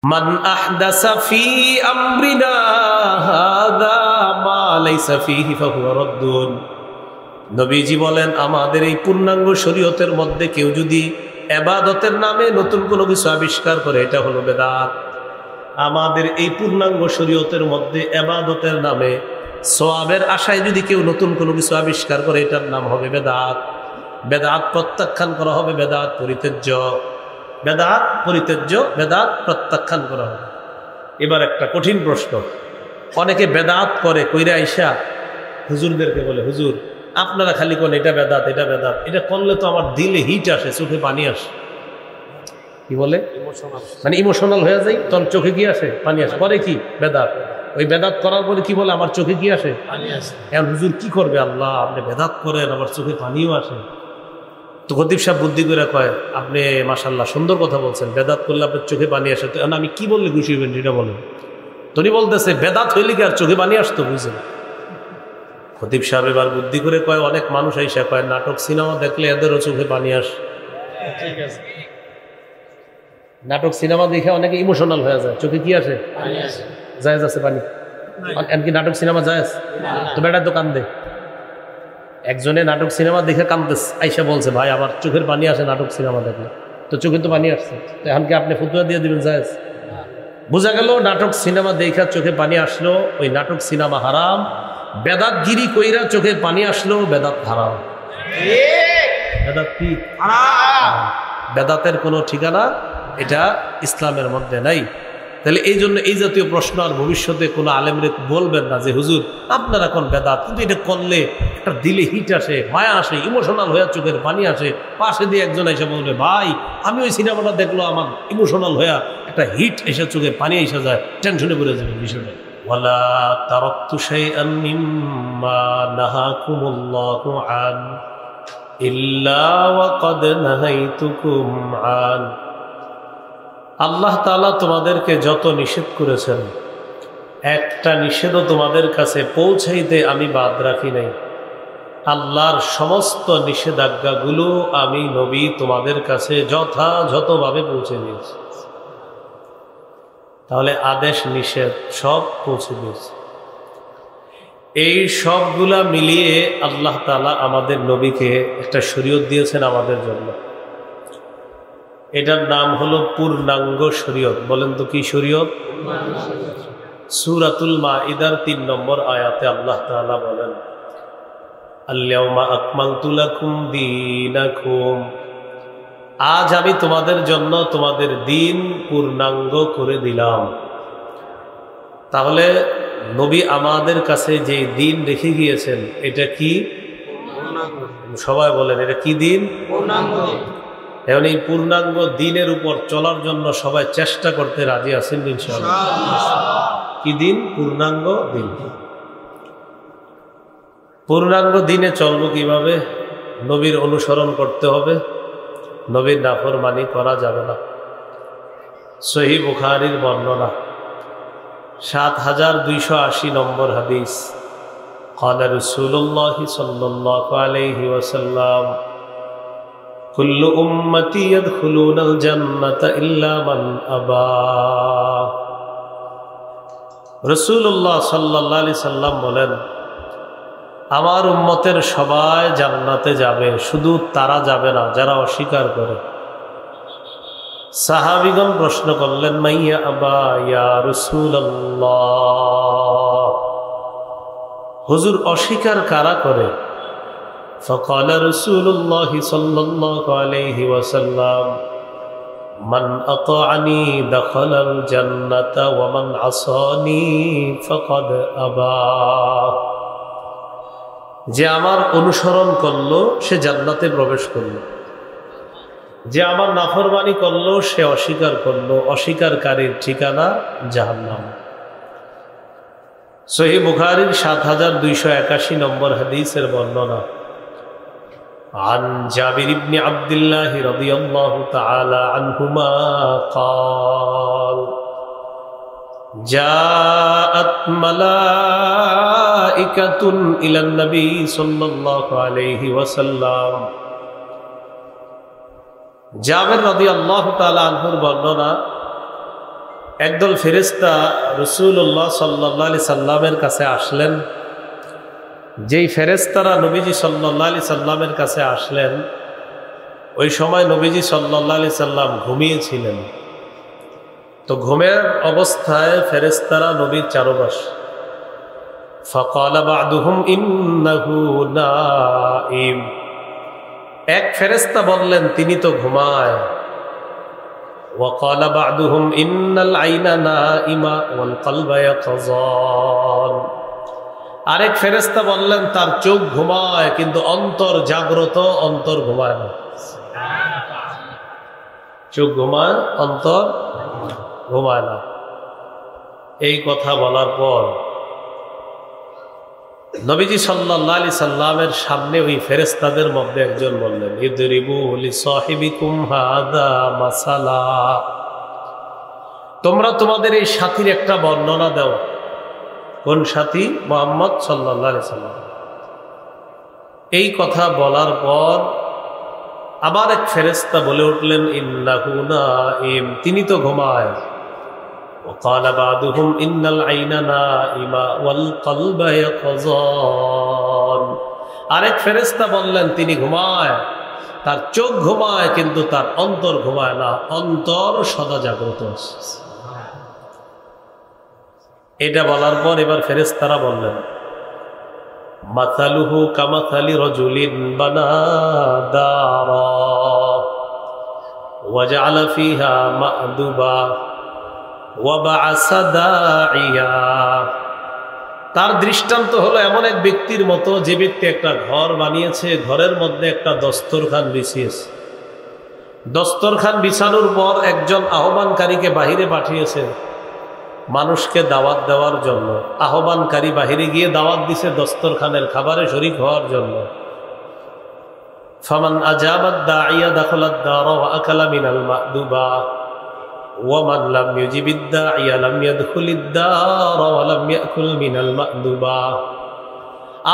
মান আহদাসা ফি আমরিনা হাযা মা লাইসা ফীহি ফাহুয়া রাদ্দুন। নবীজি বলেন, আমাদের এই পূর্ণাঙ্গ শরীয়তের মধ্যে কেউ যদি ইবাদতের নামে নতুন কোনো কিছু আবিষ্কার করে, এটা হলো বেদাত। আমাদের এই পূর্ণাঙ্গ শরীয়তের মধ্যে ইবাদতের নামে সওয়াবের আশায় যদি কেউ নতুন কোনো কিছু আবিষ্কার করে, এটার নাম হবে বেদাত। বেদাত প্রত্যাখ্যান করা হবে, বেদাত পরিত্যাজ্য, বেদাত পরিত্যাজ্য, বেদাত প্রত্যাখ্যান করা হবে। এবার একটা কঠিন প্রশ্ন, অনেকে বেদাত করে কইরা আইসা হুজুরদেরকে বলে, হুজুর আপনারা খালি কোন এটা বেদাত, এটা বেদাত, এটা করলে তো আমার দিলে হিট আসে, চোখে পানি আসে। কি বলে? মানে ইমোশনাল হয়ে যায়, তখন চোখে কি আসে? পানি আসে। করে কি? বেদাত। ওই বেদাত করার পরে কি বলে? আমার চোখে কি আসে? পানি আসে। এখন হুজুর কি করবে? আল্লাহ, আপনি বেদাত করেন, আমার চোখে পানিও আসে। তো খতিব সাহেব বুদ্ধি করে কয়, আপনি মাশাআল্লাহ সুন্দর কথা বলছেন, বেদাত করলে আপনার চোখে পানি আসে। তো আমি কি বললে খুশি হইবেন সেটা বলেন। তিনি বলতেছে, বেদাত হইলে কি আর চোখে পানি আসতো? বুঝছেন? খতিব সাহেব এবার বুদ্ধি করে কয়, অনেক মানুষ আইসা কয় নাটক সিনেমা দেখলে এদেরও চোখে পানি আসে। ঠিক আছে, নাটক সিনেমা দেখে অনেকে ইমোশনাল হয়ে যায়, চোখে কি আসে? পানি আসে। জায়েজ আছে পানি? এমনকি নাটক সিনেমা জায়েজ? তো বেটা তো কান্দে। একজনে নাটক সিনেমা দেখে কান্দতেছে, আইসা বলছে, ভাই আমার চোখের পানি আসে নাটক সিনেমা দেখলে। তো চোখে তো পানি আসছে, তো এখন কি আপনি ফতুয়া দিয়ে দিবেন জায়েজ? বোঝা গেল নাটক সিনেমা দেখা চোখে পানি আসলো, ওই নাটক সিনেমা হারাম। বেদাতগিরি কইরা চোখে পানি আসলো, বেদাত হারাম। বেদাত কি? বেদাতের কোনো ঠিকানা এটা ইসলামের মধ্যে নাই। তাহলে এই জন্য এই জাতীয় প্রশ্ন আর ভবিষ্যতে কোনো আলেমরে বলবেন না যে হুজুর আপনারা কোন বেদাত, কিন্তু এটা করলে একটা দিলে হিট আসে, মায়া আসে, ইমোশনাল হয়ে চোখের পানি আসে। পাশে দিয়ে একজন এসে বলবে, ভাই আমি ওই সিনেমাটা দেখলো, আমার ইমোশনাল হয়ে একটা হিট এসে চোখে পানি এসে যায়, টেনশনে পড়ে যাবে বিষয়টা। ওয়ালা তারাকতু শাইআন মিম্মা নাহাকুমুল্লাহু আন ইল্লা ওয়া ক্বাদ নাহাইতুকুম আন। আল্লাহ তাআলা তোমাদেরকে যত নিষেধ করেছেন, একটা নিষেধও তোমাদের কাছে পৌঁছাইতে আমি বাদ রাখি নাই। আল্লাহর সমস্ত নিষেধাজ্ঞাগুলো আমি নবী তোমাদের কাছে যথাযথভাবে পৌঁছে দিয়েছি। তাহলে আদেশ নিষেধ সব পৌঁছে দিয়েছে। এই সবগুলা মিলিয়ে আল্লাহ তাআলা আমাদের নবীকে একটা শরীয়ত দিয়েছেন আমাদের জন্য। এটার নাম হলো পূর্ণাঙ্গ শরীয়ত। বলেন তো কি শরীয়ত? সূরাতুল মাইদার ৩ নম্বর আয়াতে আল্লাহ তাআলা বলেন, আল-ইয়াওমা আকমালতু লাকুম দীনাকুম, আজ আমি তোমাদের জন্য তোমাদের দিন পূর্ণাঙ্গ করে দিলাম। তাহলে নবী আমাদের কাছে যে দিন রেখে গিয়েছেন, এটা কি? সবাই বলেন, এটা কি দিন? পূর্ণাঙ্গ। এখন এই পূর্ণাঙ্গ দিনের উপর চলার জন্য সবাই চেষ্টা করতে রাজি আছেন ইনশাআল্লাহ? কি দিন? পূর্ণাঙ্গ দিন। পূর্ণাঙ্গ দিনে চলবো কিভাবে? নবীর অনুসরণ করতে হবে, নবীর নাফরমানি করা যাবে না। সহিহ বুখারীর বর্ণনা ৭২৮০ নম্বর হাদিস, ক্বালা রাসূলুল্লাহ সাল্লাল্লাহু আলাইহি ওয়াসাল্লাম, কুল্লু উম্মতি ইয়াদখুলুনাল জান্নাতা ইল্লা মান আবা। রাসূলুল্লাহ সাল্লাল্লাহু আলাইহি সাল্লাম বলেন, আমার উম্মতের সবাই জান্নাতে যাবে, শুধু তারা যাবে না যারা অস্বীকার করে। সাহাবীগণ প্রশ্ন করলেন, মাইয়া আবা ইয়া রাসূলুল্লাহ, হুজুর অস্বীকার কারা করে? فقال رسول الله صلى الله عليه وسلم من أطاعني دخل الجنة ومن عصاني فقد أبى। যে আমার অনুসরণ করলো সে জান্নাতে প্রবেশ করলো, যে আমার নাফরমানি করলো সে অস্বীকার করলো, অস্বীকারীর ঠিকানা জাহান্নাম। সহিহ বুখারীর ৭২৮১ নম্বর হাদিসের বর্ণনা, عن جابر بن عبد الله رضي الله تعالى عنهما قال جاءت ملائكة إلى النبي صلى الله عليه وسلم। জাবের রাদিয়াল্লাহু তাআলা আনহুর বর্ণনা, একদল ফেরেশতা রাসূলুল্লাহ সাল্লাল্লাহু আলাইহি সাল্লামের কাছে আসলেন। যেই ফেরেশতারা নবীজি সাল্লাল্লাহু আলাইহি সাল্লামের কাছে আসলেন, ওই সময় নবীজি সাল্লাল্লাহু আলাইহি সাল্লাম ঘুমিয়েছিলেন। তো ঘুমের অবস্থায় ফেরেশতারা নবীর চারপাশ। ফাকালা বা'দুহুম ইন্নাহু নাঈম। এক ফেরেশতা বললেন তিনি তো ঘুমায়। ওয়াকালা বা'দুহুম ইন্নাল আইনা নাঈমা ওয়াল কলবা ইয়াকযান। আরেক ফেরেশতা বললেন তার চোখ ঘুমায় কিন্তু অন্তর জাগ্রত, অন্তর ঘুমায় না। চোখ ঘুমায়, অন্তর ঘুমায় না। এই কথা বলার পর নবীজি সাল্লাল্লাহু আলাইহি সাল্লামের সামনে ওই ফেরেশতাদের মধ্যে একজন বললেন, ইদরিবু লিসাহিবিকুম হাদা মাসালা। তোমরা তোমাদের এই সাথীর একটা বর্ণনা দাও। কোন সাথী? মুহাম্মদ সাল্লাল্লাহু আলাইহি সাল্লাম। এই কথা বলার পর আবার এক ফেরেশতা বলে উঠলেন, ইন্নাহু নাঈম, তিনি তো ঘুমায়। وقال بعضهم إن العين نائمة والقلب يقظان। আরেক ফেরেশতা বললেন তিনি ঘুমায়, তার চোখ ঘুমায় কিন্তু তার অন্তর ঘুমায় না, অন্তর সদা জাগ্রত। এটা বলার পর এবার ফেরেশতারা বললেন, মাসালুহু কামাসালি রাজুলিন বানা দারা ওয়াজআলা ফিহা মা'দুবা ওয়াবা'আসা দাঈয়া। তার দৃষ্টান্ত হলো এমন এক ব্যক্তির মতো, যে ব্যক্তি একটা ঘর বানিয়েছে, ঘরের মধ্যে একটা দস্তরখান বিছিয়েছে। দস্তরখান বিছানোর পর একজন আহ্বানকারীকে বাহিরে পাঠিয়েছে মানুষকে দাওয়াত দেওয়ার জন্য। আহ্বানকারী বাহিরে গিয়ে দাওয়াত দিছে দস্তরখানের খাবারে শরীক হওয়ার জন্য। ফামান আজাবাদ দাঈয়া দাখালাদ দারা ওয়া আকালা মিনাল মা'দুবা ওয়ামান লাম ইউজিবিদ দাঈয়া লাম ইয়াদখুলিদ দারা ওয়া লাম ইয়াকুল মিনাল মা'দুবা।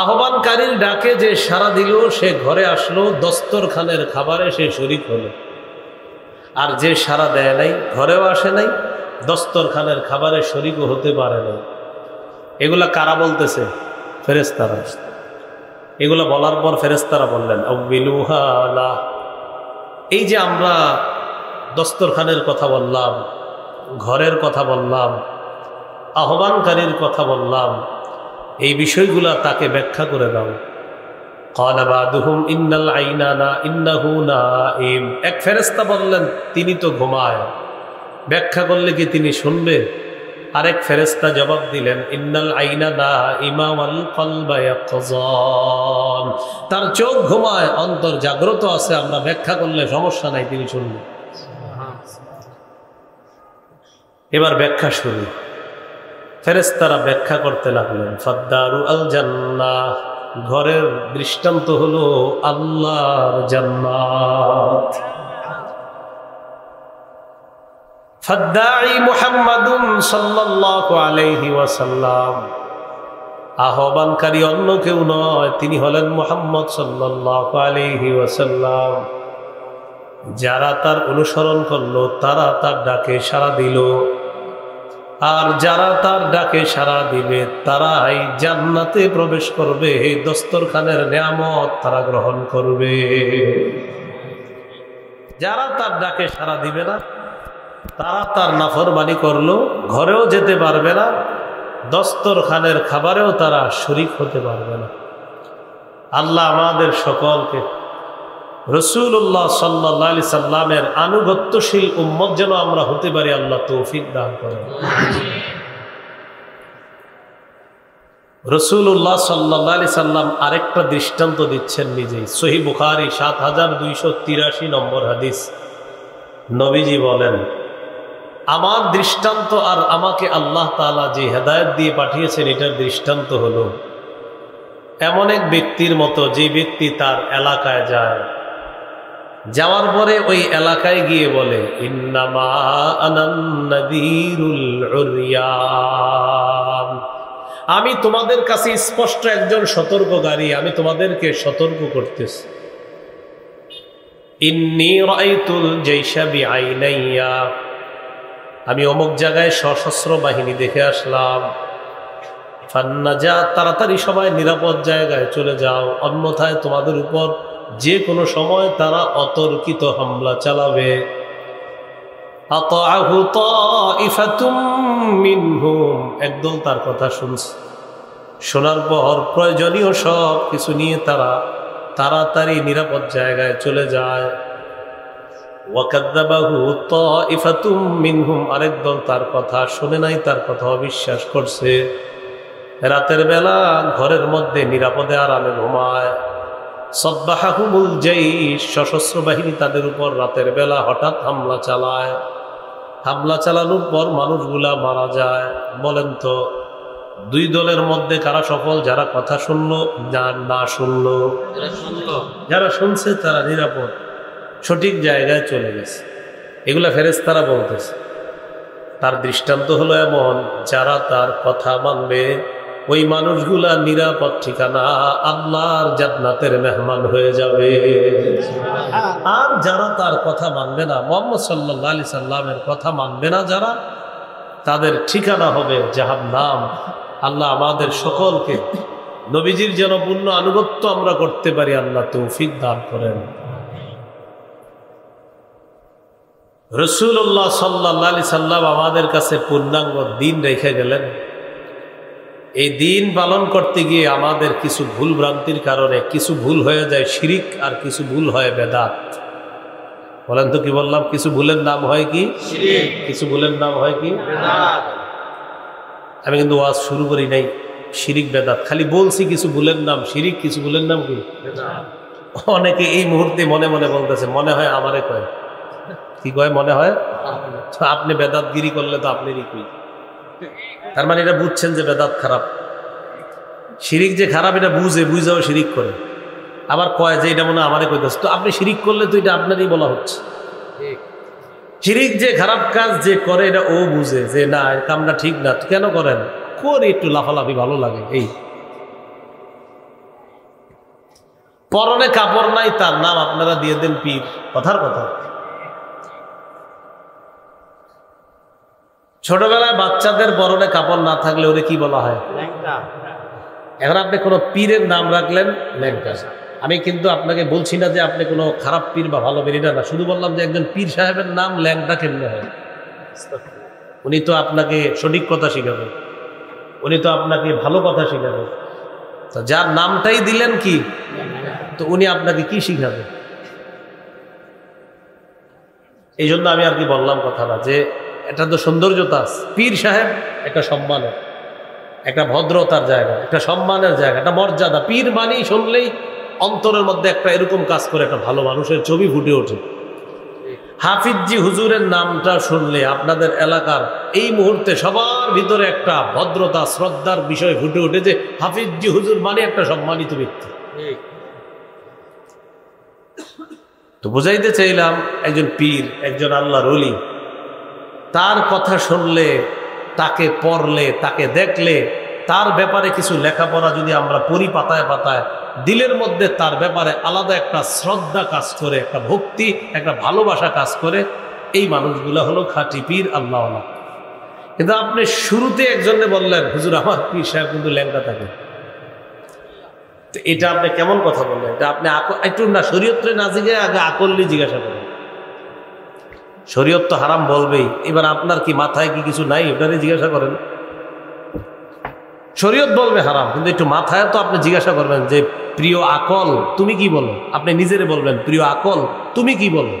আহ্বানকারীর ডাকে যে সাড়া দিল সে ঘরে আসলো, দস্তরখানের খাবারে সে শরীক হলো। আর যে সাড়া দেয় নাই, ঘরেও আসে নাই, দস্তরখানের খাবারে শরীকও হতে পারে নাই। এগুলা কারা বলতেছে? ফেরেশতারা। এগুলা বলার পর ফেরেশতারা বললেন, আউবিলুহা লা। এই যে আমরা দস্তরখানের কথা বললাম, ঘরের কথা বললাম, আহ্বানকারীর কথা বললাম, এই বিষয়গুলা তাকে ব্যাখ্যা করে দাও। ক্বালা বা'দুহুম ইন্নাল আইনা না ইন্নাহু নাঈম। এক ফেরেশতা বললেন তিনি তো ঘুমায়, ব্যাখ্যা করলে কি তিনি শুনবে? আরেক ফেরেশতা জবাব দিলেন, ইন্নাল আইনা নাঈমা ওয়াল কলবা ইয়াকযান। তার চোখ ঘুমায়, অন্তর জাগ্রত আছে, আমরা ব্যাখ্যা করলে সমস্যা নাই, তিনি শুনবেন। এবার ব্যাখ্যা শুরু। ফেরেশতারা ব্যাখ্যা করতে লাগলেন, ফাদ্দারু আল জান্নাহ। ঘরের দৃষ্টান্ত হলো আল্লাহর জান্নাত। ফাদ্দাঈ মুহাম্মাদুন সাল্লাল্লাহু আলাইহি ওয়াসাল্লাম। আহ্বানকারী অন্য কেউ নয়, তিনি হলেন মুহাম্মদ সাল্লাল্লাহু আলাইহি ওয়াসাল্লাম। যারা তার অনুসরণ করলো তারা তার ডাকে সাড়া দিল, আর যারা তার ডাকে সাড়া দিবে তারাই জান্নাতে প্রবেশ করবে, দস্তরখানের নিয়ামত তারা গ্রহণ করবে। যারা তার ডাকে সাড়া দিবে না, তারা তার নাফরমানি করলো, ঘরেও যেতে পারবে না, দস্তরখানের খাবারেও তারা শরীক হতে পারবে না। আল্লাহ আমাদের সকলকে রাসূলুল্লাহ সাল্লাল্লাহু আলাইহি সাল্লামের আনুগত্যশীল উম্মত যেন আমরা হতে পারি, আল্লাহ তৌফিক দান করেন। রাসূলুল্লাহ সাল্লাল্লাহু আলাইহি সাল্লাম আরেকটা দৃষ্টান্ত দিচ্ছেন নিজেই। সহিহ বুখারী ৭২৮৩ নম্বর হাদিস। নবীজি বলেন, আমার দৃষ্টান্ত আর আমাকে আল্লাহ তাআলা যে হেদায়েত দিয়ে পাঠিয়েছেন এটার দৃষ্টান্ত হলো এমন এক ব্যক্তির মতো, যে ব্যক্তি তার এলাকায় যায়, যাওয়ার পরে ওই এলাকায় গিয়ে বলে, ইন্নামা আনান নাযীরুল উরয়ান। আমি তোমাদের কাছে স্পষ্ট একজন সতর্ককারী, আমি তোমাদেরকে সতর্ক করতেছি। ইন্নী রাআইতুল জাইশা বিআইনাইয়া। আমি অমুক জায়গায় সশস্ত্র বাহিনী দেখে আসলাম, ফান্নাজা, তাড়াতাড়ি সবাই নিরাপদ জায়গায় চলে যাও, অন্যথায় তোমাদের উপর যে কোনো সময় তারা অতর্কিত হামলা চালাবে। আতাআহু তাইফাতুম মিনহুম, একদল তার কথা শুনছে, শোনার পর প্রয়োজনীয় সব কিছু নিয়ে তারা তাড়াতাড়ি নিরাপদ জায়গায় চলে যায়। ওয়াকাযযাবাহু তাইফাতুম মিনহুম, আরেক দল তার কথা শুনে নাই, তার কথা অবিশ্বাস করছে। রাতের বেলা ঘরের মধ্যে নিরাপদে আরামে ঘুমায়। সাব্বাহাহুমুল জাইশ, সশস্ত্র বাহিনী তাদের উপর রাতের বেলা হঠাৎ হামলা চালায়। হামলা চালানোর পর মানুষগুলা মারা যায়। বলেন তো দুই দলের মধ্যে কারা সফল? যারা কথা শুনলো না শুনলো? যারা শুনছে তারা নিরাপদ সঠিক জায়গায় চলে গেছে। এগুলা ফেরেশতারা বলতেছে। তার দৃষ্টান্ত হলো এমন, যারা তার কথা মানবে ওই মানুষগুলা নিরাপদ ঠিকানা আল্লাহর জান্নাতের মেহমান হয়ে যাবে। আর যারা তার কথা মানবে না, মুহাম্মদ সাল্লাল্লাহু আলাইহি সাল্লামের কথা মানবে না যারা, তাদের ঠিকানা হবে জাহান্নাম। আল্লাহ আমাদের সকলকে নবীজির যেন পূর্ণ আনুগত্য আমরা করতে পারি, আল্লাহ তৌফিক দান করেন। রাসূলুল্লাহ সাল্লাল্লাহু আলাইহি সাল্লাম আমাদের কাছে পূর্ণাঙ্গ দিন রেখে গেলেন। এই দিন পালন করতে গিয়ে আমাদের কিছু ভুল ভ্রান্তির কারণে কিছু ভুল হয়ে যায় শিরিক, আর কিছু ভুল হয় বেদাত। বলেন তো কি বললাম? কিছু ভুলের নাম হয় কি শিরিক, কিছু ভুলের নাম হয় কি বেদাত। আমি কিন্তু ওয়াজ শুরু করি নাই শিরিক বেদাত, খালি বলছি কিছু ভুলের নাম শিরিক, কিছু ভুলের নাম কি বেদাত। অনেকে এই মুহূর্তে মনে মনে বলতেছে, মনে হয় আমারে কয়। কি কয়? মনে হয় আপনি বেদাতগিরি করলে তো আপনারই কই। তার মানে এটা বুঝছেন যে বেদাত খারাপ, শিরিক যে খারাপ এটা বুঝাও শিরিক করে। আবার কয় যে এটা মনে হয় আমারে কইতেছে, তো আপনি শিরিক করলে তো এটা আপনারই বলা হচ্ছে। শিরিক যে খারাপ কাজ যে করে এটা ও বুঝে যে না এর কামটা ঠিক না, কেন করেন? করে একটু লাফালাফি ভালো লাগে। এই পরনে কাপড় নাই, তার নাম আপনারা দিয়ে দেন পীর। কথার কথা। ছোটবেলায় বাচ্চাদের পরনে কাপড় না থাকলে ওরে কি বলা হয়? ল্যাংটা। এখন আপনি কোনো পীরের নাম রাখলেন ল্যাংটা। আমি কিন্তু আপনাকে বলছি না যে আপনি কোনো খারাপ পীর বা ভালো পীর, এটা না। শুধু বললাম যে একজন পীর সাহেবের নাম ল্যাংটা কেমনে হয়? উনি তো আপনাকে সঠিক কথা শিখাবেন, উনি তো আপনাকে ভালো কথা শিখাবেন। তো যার নামটাই দিলেন কি, তো উনি আপনাকে কি শিখাবে? এই জন্য আমি আর কি বললাম কথাটা, যে এটা তো সৌন্দর্যতা আছে। পীর সাহেব একটা সম্মানের, একটা ভদ্রতার জায়গা, একটা সম্মানের জায়গা, একটা মর্যাদা। পীর বাণী শুনলেই অন্তরের মধ্যে একটা এরকম কাজ করে, একটা ভালো মানুষের ছবি ফুটে ওঠে। হাফিজজি হুজুরের নামটা শুনলে আপনাদের এলাকার এই মুহূর্তে সবার ভিতরে একটা ভদ্রতা শ্রদ্ধার বিষয় ফুটে ওঠে, যে হাফিজজি হুজুর মানে একটা সম্মানিত ব্যক্তি। তো বুঝাইতে চাইলাম, একজন পীর, একজন আল্লাহর ওলি, তার কথা শুনলে, তাকে পড়লে, তাকে দেখলে, তার ব্যাপারে কিছু লেখাপড়া যদি আমরা পড়ি পাতায় পাতায়, দিলের মধ্যে তার ব্যাপারে আলাদা একটা শ্রদ্ধা কাজ করে, একটা ভক্তি, একটা ভালোবাসা কাজ করে। এই মানুষগুলো হলো খাঁটি পীর, আল্লাহওয়ালা। কিন্তু আপনি শুরুতে একজনে বললেন হুজুর আমার পীর সাহেব কিন্তু ল্যাংটা থাকে, তো এটা আপনি কেমন কথা বললেন? এটা আপনি একটু না শরীয়তে না জিগে আগে আকললি জিজ্ঞাসা করেন। শরীয়ত তো হারাম বলবেই, এবার আপনার কি মাথায় কি কিছু নাই ওটারে জিজ্ঞাসা করেন। শরীয়ত বলবে হারাম, কিন্তু একটু মাথায় তো আপনি জিজ্ঞাসা করবেন যে প্রিয় আকল তুমি কি বলো। আপনি নিজেরে বলবেন প্রিয় আকল তুমি কি বলো।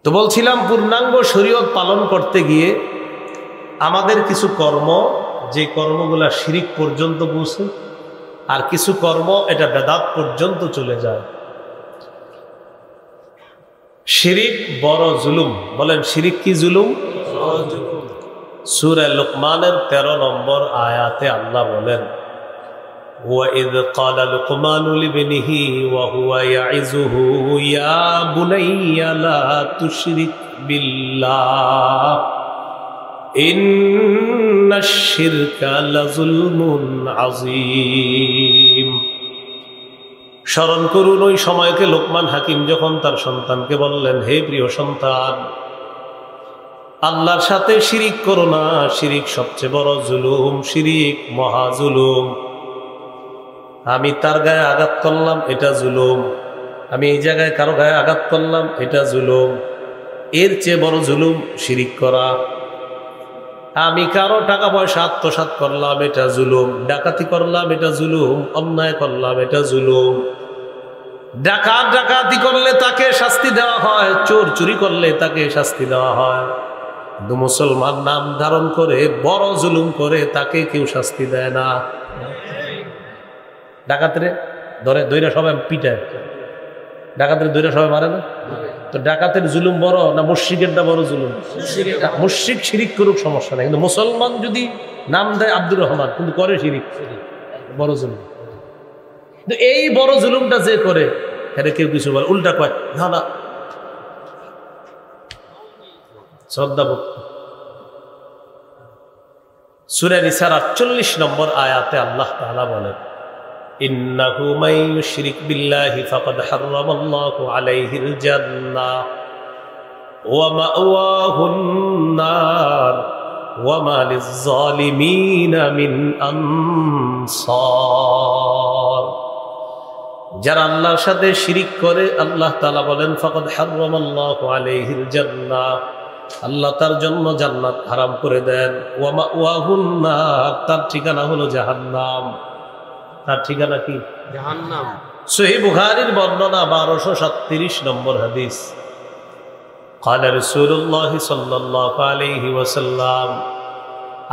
তো বলছিলাম পূর্ণাঙ্গ শরীয়ত পালন করতে গিয়ে আমাদের কিছু কর্ম, যে কর্মগুলা শিরিক পর্যন্ত পৌঁছে, আর কিছু কর্ম এটা বেদাত পর্যন্ত চলে যায়। শিরিক বড় জুলুম। বলেন শিরিক কি জুলুম? সূরা লুকমানের 13 নম্বর আয়াতে আল্লাহ বলেন, وَإِذْ قَالَ لُقْمَانُ لِابْنِهِ وَهُوَ يَعِظُهُ يَا بُنَيَّ لَا تُشْرِكْ بِاللَّهِ إِنَّ الشِّرْكَ لَظُلْمٌ عَظِيمٌ। স্মরণ করুন ওই সময়কে লোকমান হাকিম যখন তার সন্তানকে বললেন, হে প্রিয় সন্তান, আল্লাহর সাথে শিরিক করো না, শিরিক সবচেয়ে বড় জুলুম, শিরিক মহা জুলুম। আমি তার গায়ে আঘাত করলাম, এটা জুলুম। আমি এই জায়গায় কারো গায়ে আঘাত করলাম, এটা জুলুম। এর চেয়ে বড় জুলুম শিরিক করা। আমি কারো টাকা পয়সা আত্মসাৎ করলাম, এটা জুলুম। ডাকাতি করলাম, এটা জুলুম। অন্যায় করলাম, এটা জুলুম। ডাকাতি করলে তাকে শাস্তি দেওয়া হয়, চোর চুরি করলে তাকে শাস্তি দেওয়া হয়। কিন্তু মুসলমান নাম ধারণ করে বড় জুলুম করে তাকে কেউ শাস্তি দেয় না। ডাকাতরে ধরে দৈরা সবাই পিটায়, ডাকাতের দৈরা সবাই মারে না। তো ডাকাতের জুলুম বড় না মুশরিকেরটা বড় জুলুম? মুশরিক শিরিক করুক সমস্যা নাই, কিন্তু মুসলমান যদি নাম দেয় আব্দুর রহমান কিন্তু করে শিরিক, বড় জুলুম। কিন্তু এই বড় জুলুমটা যে করে এটা কেউ কিছু বলে, উল্টা কয় না না শ্রদ্ধা ভক্তি। সূরা নিসার 48 নম্বর আয়াতে আল্লাহ তাআলা বলেন, ইন্নাহু মান ইউশরিক বিল্লাহি ফাকাদ হারামাল্লাহু আলাইহিল জান্নাহ ওয়া মাওয়াহুন নার ওয়া মা লিয-যালিমিনা মিন আনসার। যারা আল্লাহর সাথে শিরিক করে, আল্লাহ তাআলা বলেন ফাকাদ হারামাল্লাহু আলাইহিল জান্নাহ, আল্লাহ তার জন্য জান্নাত হারাম করে দেন। ওয়া মাওয়াহুন নার, তার ঠিকানা হলো জাহান্নাম। তার ঠিকানা কি? জাহান্নাম। সহিহ বুখারীর বর্ণনা 1237 নম্বর হাদিস। قال رسول الله صلى الله عليه وسلم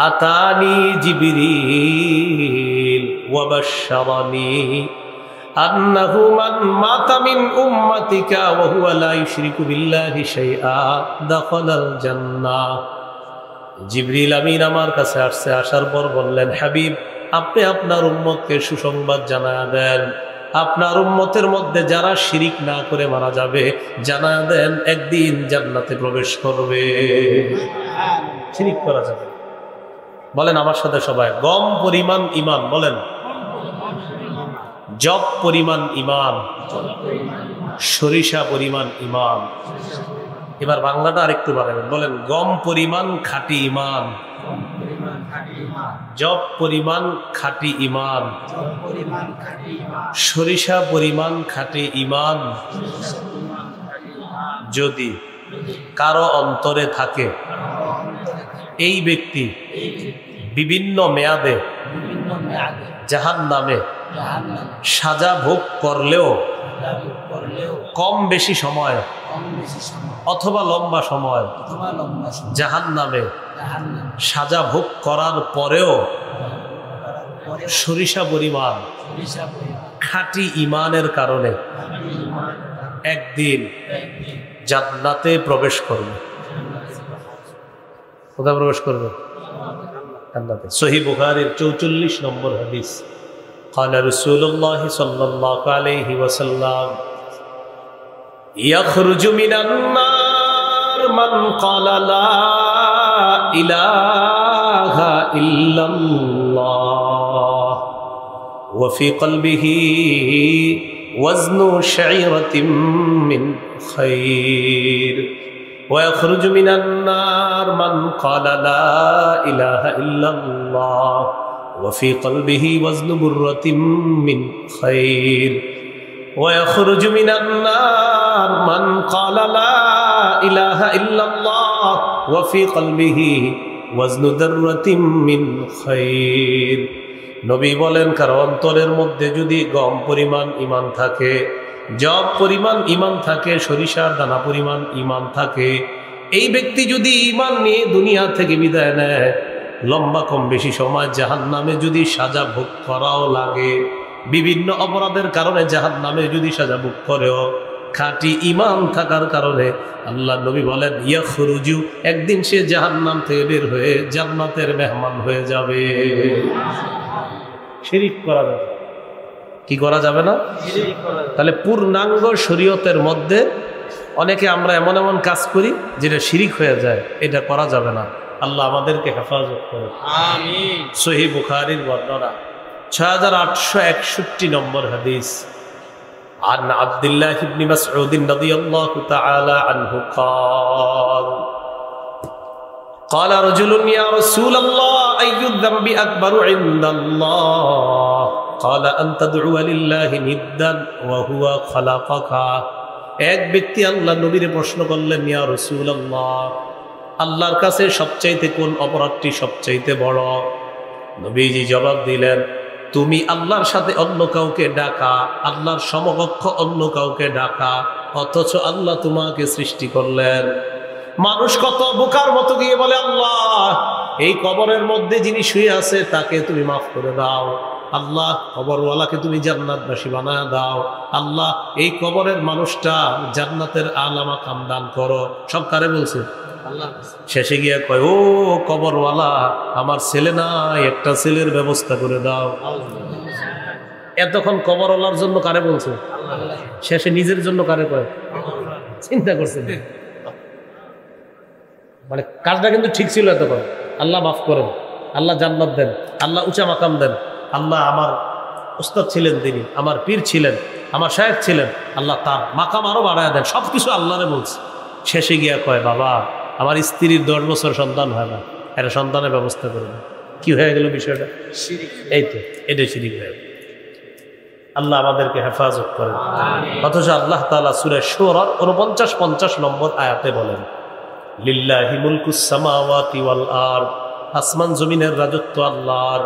أتاني جبريل وبشرني أنه من مات من أمتك وهو لا يشرك بالله شيئا دخل الجنة। জিবরিল আমিন আমার কাছে আসছে, আসার পর বললেন, হাবিব আপনি আপনার উম্মতকে সুসংবাদ জানায়া দেন, আপনার উম্মতের মধ্যে যারা শিরিক না করে মারা যাবে জানায়া দেন একদিন জান্নাতে প্রবেশ করবে। শিরিক করা যাবে। বলেন আমার সাথে সবাই, গম পরিমাণ ইমান। বলেন জব পরিমাণ ইমান, সরিষা পরিমাণ ইমান। এবার বাংলাটা আরেকটু বাড়াবেন, বলেন গম পরিমাণ খাঁটি ইমান, জব পরিমাণ খাঁটি ইমান, সরিষা পরিমাণ খাঁটি ইমান যদি কারো অন্তরে থাকে, এই ব্যক্তি বিভিন্ন মেয়াদে জাহান্নামে সাজা ভোগ করলেও কম বেশি সময় অথবা লম্বা সময় জাহান্নামে সাজা ভোগ করার পরেও সরিষা পরিমাণ খাঁটি ইমানের কারণে একদিন জান্নাতে প্রবেশ করবে। কোথায় প্রবেশ করবে? জান্নাতে। সহিহ বুখারীর 44 নম্বর হাদিস। قال رسول الله صلى الله عليه وسلم يخرج من النار من قال لا إله إلا الله وفي قلبه وزن شعيرة من خير ويخرج من النار من قال لا إله إلا الله وفي قلبه وزن برة من خير ويخرج من النار من قال لا إله إلا الله وفي قلبه وزن ذرة من خير। নবী বলেন কারো অন্তরের মধ্যে যদি গম পরিমাণ ইমান থাকে, জব পরিমাণ ইমান থাকে, সরিষার দানা পরিমাণ ইমান থাকে, এই ব্যক্তি যদি ইমান নিয়ে দুনিয়া থেকে বিদায় নেয়, লম্বা কম বেশি সময় জাহান্নামে যদি সাজা ভোগ করাও লাগে, বিভিন্ন অপরাধের কারণে জাহান্নামে যদি সাজা ভোগ করেও, খাঁটি ইমান থাকার কারণে আল্লাহ নবী বলেন ইয়াখরুজু, একদিন সে জাহান্নাম থেকে বের হয়ে জান্নাতের মেহমান হয়ে যাবে। শিরিক করা যাবে কি? করা যাবে না। তাহলে পূর্ণাঙ্গ শরীয়তের মধ্যে অনেকে আমরা এমন এমন কাজ করি যেটা শিরিক হয়ে যায়, এটা করা যাবে না। আল্লাহ আমাদেরকে হেফাজত করে, আমিন। সহিহ বুখারীর বর্ণনা 6861 নম্বর হাদিস। عن عبد الله بن مسعود رضي الله تعالى عنه قال قال رجل يا رسول الله أي الذنب أكبر عند الله قال أن تدعو لله ندا وهو خلقك এক ব্যক্তি আল্লাহ নবীর প্রশ্ন করলেন ইয়া রাসূলুল্লাহ আল্লাহর কাছে সবচাইতে কোন অপরাধটি সবচাইতে বড় নবীজি জবাব দিলেন তুমি আল্লাহর সাথে অন্য কাউকে ডাকা আল্লাহর সমকক্ষ অন্য কাউকে ডাকা অথচ আল্লাহ তোমাকে সৃষ্টি করলেন মানুষ কত বোকার মতো গিয়ে বলে আল্লাহ এই কবরের মধ্যে যিনি শুয়ে আছে তাকে তুমি মাফ করে দাও আল্লাহ কবরওয়ালাকে তুমি জান্নাতবাসী বানায় দাও আল্লাহ এই কবরের মানুষটা জান্নাতের আলা মাকাম দান করো সব কারে বলছে আল্লাহ শেষে গিয়ে কয় ও কবরওয়ালা আমার ছেলে নাই একটা ছেলের ব্যবস্থা করে দাও এতক্ষণ কবরওয়ালার জন্য কারে বলছে শেষে নিজের জন্য কারে কয় চিন্তা করছে মানে কাজটা কিন্তু ঠিক ছিল এতক্ষণ আল্লাহ মাফ করেন আল্লাহ জান্নাত দেন আল্লাহ উঁচা মাকাম দেন আল্লাহ আমার উস্তাদ ছিলেন তিনি আমার পীর ছিলেন আমার শায়েখ ছিলেন আল্লাহ তার মাকাম আরো বাড়ায় দেন সবকিছু আল্লাহরে বলছে শেষে গিয়া কয় বাবা আমার স্ত্রীর 10 বছর সন্তান হয় না এটা সন্তানের ব্যবস্থা করে দেন কি হয়ে গেল বিষয়টা এই তো এটাই শিরিক হয়ে গেল আল্লাহ আমাদেরকে হেফাজত করেন অথচ আল্লাহ তাআলা সূরা শুরা 49-50 নম্বর আয়াতে বলেন লিল্লাহি মুলকুস সামাওয়াতি ওয়াল আরদ আসমান জমিনের রাজত্ব আল্লাহর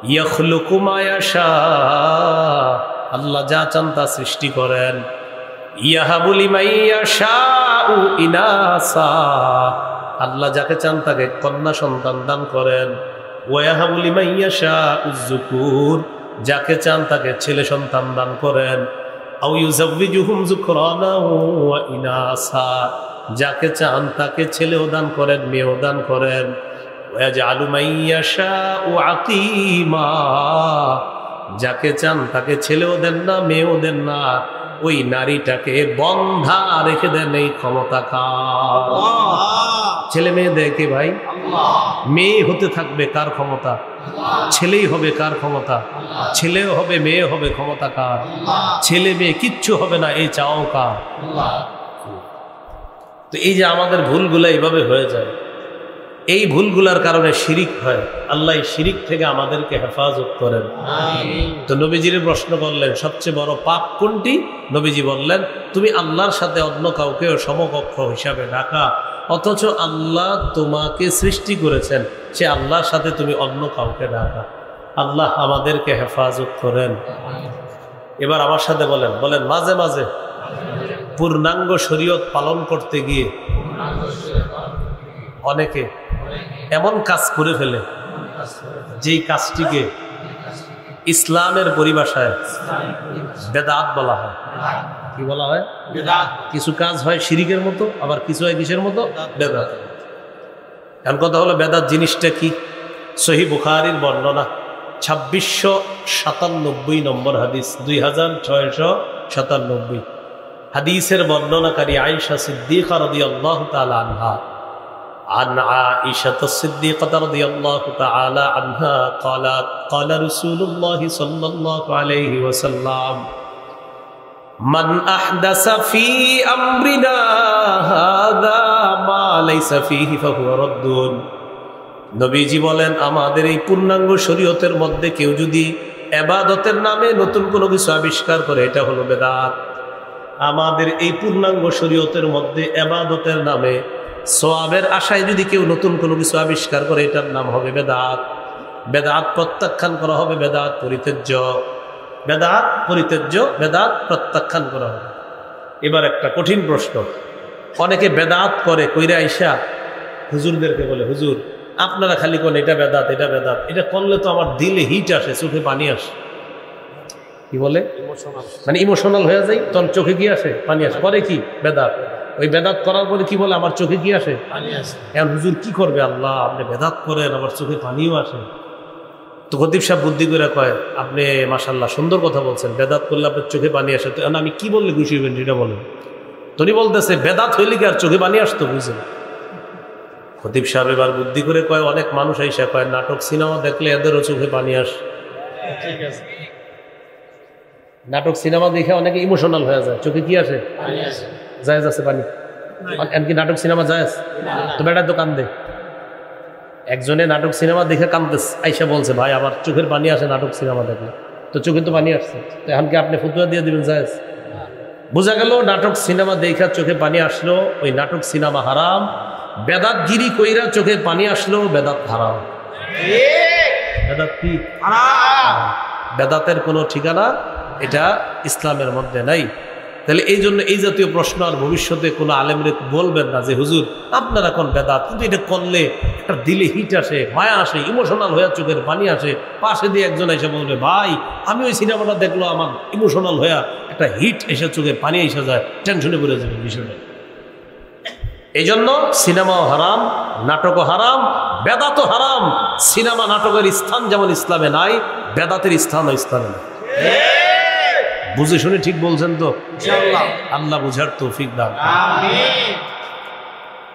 ইয়াখলুকু মা ইয়াশা আল্লাহ যা চান তা সৃষ্টি করেন ইয়াহাবু লিমান ইয়াশাউ ইনাসা আল্লাহ যাকে চান তাকে কন্যা সন্তান দান করেন ওয়া ইয়াহাবু লিমান ইয়াশাউ যুকুর যাকে চান তাকে ছেলে সন্তান দান করেন আও ইউযাওয়িজুহুম যুকরানা ওয়া ইনাসা যাকে চান তাকে ছেলেও দান করেন মেয়েও দান করেন ওয়াজআলু মান ইয়াশাউ আকিমা যাকে চান তাকে ছেলেও দেন না মেয়েও দেন না ওই নারীটাকে বন্ধা রেখে দেন এই ক্ষমতা কার ছেলে মেয়ে দেয় কে ভাই মেয়ে হতে থাকবে কার ক্ষমতা ছেলেই হবে কার ক্ষমতা ছেলেও হবে মেয়ে হবে ক্ষমতা কার ছেলে মেয়ে কিচ্ছু হবে না এই চাও কার তো এই যে আমাদের ভুলগুলো এইভাবে হয়ে যায় এই ভুলগুলার কারণে শিরিক হয় আল্লাহ শিরিক থেকে আমাদেরকে হেফাজত করেন তো নবীজির প্রশ্ন করলেন সবচেয়ে বড় পাপ কোনটি নবীজি বললেন তুমি আল্লাহর সাথে অন্য কাউকে সমকক্ষ হিসাবে ডাকা অথচ আল্লাহ তোমাকে সৃষ্টি করেছেন সে আল্লাহর সাথে তুমি অন্য কাউকে ডাকা আল্লাহ আমাদেরকে হেফাজত করেন এবার আমার সাথে বলেন বলেন মাঝে মাঝে পূর্ণাঙ্গ শরীয়ত পালন করতে গিয়ে অনেকে এমন কাজ করে ফেলে যেই কাজটিকে ইসলামের পরিভাষায় বেদাত বলা হয় কি বলা হয় কিছু কাজ হয় শিরিকের মতো আবার কিছু হয় কিসের মতো বেদাত এখন কথা হলো বেদাত জিনিসটা কি সহিহ বুখারীর বর্ণনা 2697 নম্বর হাদিস 2697 হাদিসের বর্ণনাকারী আয়েশা সিদ্দিকা রাদিয়াল্লাহু তাআলা আনহা عن عائشة الصديقة رضي الله تعالى عنها قالت قال رسول الله صلى الله عليه وسلم من أحدث في أمرنا هذا ما ليس فيه فهو رد নবীজি বলেন আমাদের এই পূর্ণাঙ্গ শরীয়তের মধ্যে কেউ যদি ইবাদতের নামে নতুন কোনো কিছু আবিষ্কার করে এটা হলো বেদাত আমাদের এই পূর্ণাঙ্গ শরীয়তের মধ্যে ইবাদতের নামে সওয়াবের আশায় যদি কেউ নতুন কোনো কিছু আবিষ্কার করে এটার নাম হবে বেদাত বেদাত প্রত্যাখ্যান করা হবে বেদাত পরিত্যাজ্য বেদাত প্রত্যাখ্যান করা হবে এবার একটা কঠিন প্রশ্ন অনেকে বেদাত করে কইরা আইসা হুজুরদেরকে বলে হুজুর আপনারা খালি কোন এটা বেদাত এটা করলে তো আমার দিলে হিট আসে চোখে পানি আসে কি বলে মানে ইমোশনাল হয়ে যায় তখন চোখে কি আসে পানি আসে করে কি বেদাত ওই বেদাত করার পরে কি বলে আমার চোখে কি আসে এখন হুজুর কি করবে আল্লাহ আপনি বেদাত করেন আমার চোখে পানিও আসে তো খতিব সাহেব বুদ্ধি করে কয় আপনি মাশাআল্লাহ সুন্দর কথা বলছেন বেদাত করলে আপনার চোখে পানি আসে তো আমি কি বললে খুশি হইবেন সেটা বলেন তিনি বলতেছে বেদাত হইলে কি আর চোখে পানি আসতো বুঝলেন খতিব সাহেব এবার বুদ্ধি করে কয় অনেক মানুষ আইসা কয় নাটক সিনেমা দেখলে এদেরও চোখে পানি আসে ঠিক আছে নাটক সিনেমা দেখে অনেকে ইমোশনাল হয়ে যায়, চোখে কি আসে? জায়েজ আছে পানি? এমনকি নাটক সিনেমা জায়েজ? তো বেটার তো কান্দে। একজনে নাটক সিনেমা দেখে কান্দতেছে, আইসা বলছে ভাই আমার চোখের পানি আসে নাটক সিনেমা দেখলে। তো চোখে তো পানি আসছে, তো এখন কি আপনি ফতুয়া দিয়ে দিবেন জায়েজ? বোঝা গেল নাটক সিনেমা দেখা চোখে পানি আসলো, ওই নাটক সিনেমা হারাম। বেদাতগিরি কইরা চোখে পানি আসলো, বেদাত হারাম। বেদাত কি? বেদাতের কোনো ঠিকানা এটা ইসলামের মধ্যে নাই। তাহলে এই জন্য এই জাতীয় প্রশ্ন আর ভবিষ্যতে কোনো আলেমরে বলবেন না যে হুজুর আপনারা কোন বেদাত, কিন্তু এটা করলে একটা দিলে হিট আসে, মায়া আসে, ইমোশনাল হয়ে চোখের পানি আসে। পাশে দিয়ে একজন এসে বলবে ভাই আমি ওই সিনেমাটা দেখলো, আমার ইমোশনাল হয়ে একটা হিট এসে চোখে পানি এসে যায়, টেনশনে পড়ে যাবে বিষয়টা। এই জন্য সিনেমাও হারাম, নাটকও হারাম, বেদাতও হারাম। সিনেমা নাটকের স্থান যেমন ইসলামে নাই, বেদাতের স্থানও ইসলামে নাই। বুঝে শুনে ঠিক বলছেন তো? আল্লাহ বুঝার তৌফিক দান।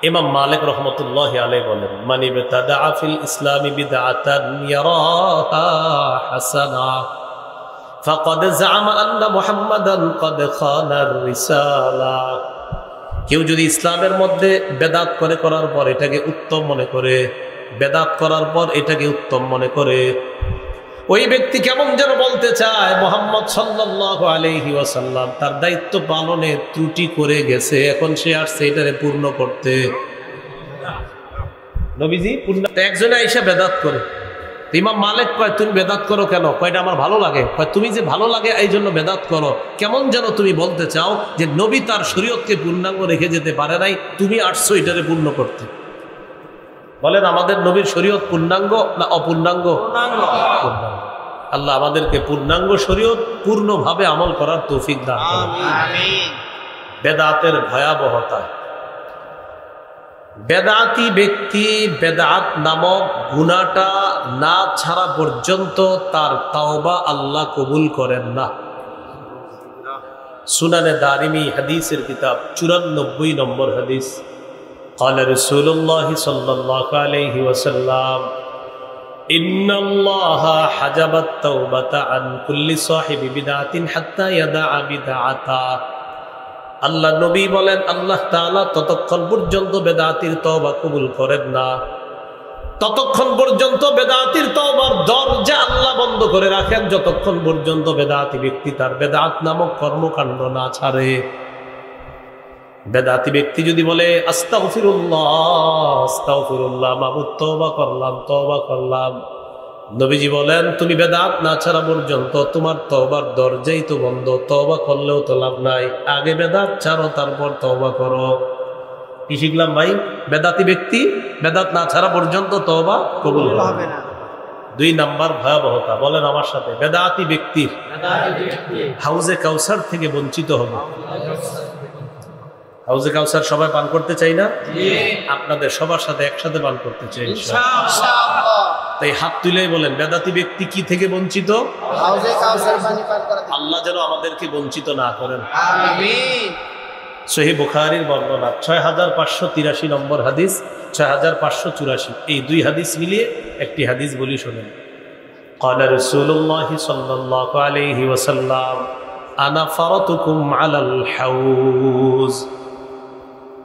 ইমাম মালিক রহমতুল্লাহি আলাইহি বলেন মান ইবতাদা ফিল ইসলামি বিদআতান ইয়ারাহা হাসানা ফাকাদ জাআমা আন্না মুহাম্মাদান ক্বাদ খানার রিসালা। কেউ যদি ইসলামের মধ্যে বেদাত করার পর এটাকে উত্তম মনে করে, বেদাত করার পর এটাকে উত্তম মনে করে, ওই ব্যক্তি কেমন যেন বলতে চায় মুহাম্মদ সাল্লাল্লাহু আলাইহি ওয়াসাল্লাম তার দায়িত্ব পালনে ত্রুটি করে গেছে, এখন সে আসছে এটারে পূর্ণ করতে। নবীজি পূর্ণ। একজনে আইসা বেদাত করে, ইমাম মালিক কয় তুমি বেদাত করো কেন? কয়টা আমার ভালো লাগে। কয় তুমি যে ভালো লাগে এই জন্য বেদাত করো। কেমন যেন তুমি বলতে চাও যে নবী তার শরীয়তকে পূর্ণাঙ্গ রেখে যেতে পারে নাই, তুমি আসছো এটারে পূর্ণ করতে। বলেন আমাদের নবীর শরীয়ত পূর্ণাঙ্গ না অপূর্ণাঙ্গ? পূর্ণাঙ্গ। আল্লাহ আমাদেরকে পূর্ণাঙ্গ শরীয়ত পূর্ণভাবে আমল করার তৌফিক দান করুন। বেদাতের ভয়াবহতা, বেদাতি ব্যক্তি বেদাত নামক গুনাহটা না ছাড়া পর্যন্ত তার তাওবা আল্লাহ কবুল করেন না। সুনানে দারিমি হাদিসের কিতাব 94 নম্বর হাদিস। قال رسول الله صلى الله عليه وسلم إن الله حجب التوبة عن كل صاحب بدعة حتى يدع بدعته। আল্লাহ নবী বলেন আল্লাহ তাআলা ততক্ষণ পর্যন্ত বেদাতির তওবা কবুল করেন না, ততক্ষণ পর্যন্ত বেদাতির তওবার দরজা আল্লাহ বন্ধ করে রাখেন যতক্ষণ পর্যন্ত বেদাতি ব্যক্তি তার বেদাত নামক কর্মকাণ্ড না ছাড়ে। বেদাতি ব্যক্তি যদি বলে আস্তাগফিরুল্লাহ আস্তাগফিরুল্লাহ, মাবুদ তওবা করলাম, নবীজি বলেন তুমি বেদাত না ছাড়া পর্যন্ত তোমার তওবার দরজাই তো বন্ধ, তওবা করলেও তো লাভ নাই, আগে বেদাত ছাড়ো তারপর তওবা করো। কি শিখলাম ভাই? বেদাতি ব্যক্তি বেদাত না ছাড়া পর্যন্ত তওবা কবুল হবে না। 2 নাম্বার ভয়াবহতা, বলেন আমার সাথে, বেদাতি ব্যক্তির হাউজে কাউসার থেকে বঞ্চিত হবে। হাউজে কাউসার সবাই পান করতে চাই না? আপনাদের সবার সাথে একসাথে পান করতে চাই ইনশাআল্লাহ। তাই হাত তুলেই বলেন বেদাতি ব্যক্তি কি থেকে বঞ্চিত? হাউজে কাউসার পানি পান করা। আল্লাহ যেন আমাদেরকে বঞ্চিত না করেন, আমিন। সহিহ বুখারীর বর্ণনা 6583 নম্বর হাদিস, 6584, এই 2 হাদিস মিলিয়ে একটি হাদিস বলি শুনেন। قال رسول الله صلى الله عليه وسلم انا فرطكم على الحوض।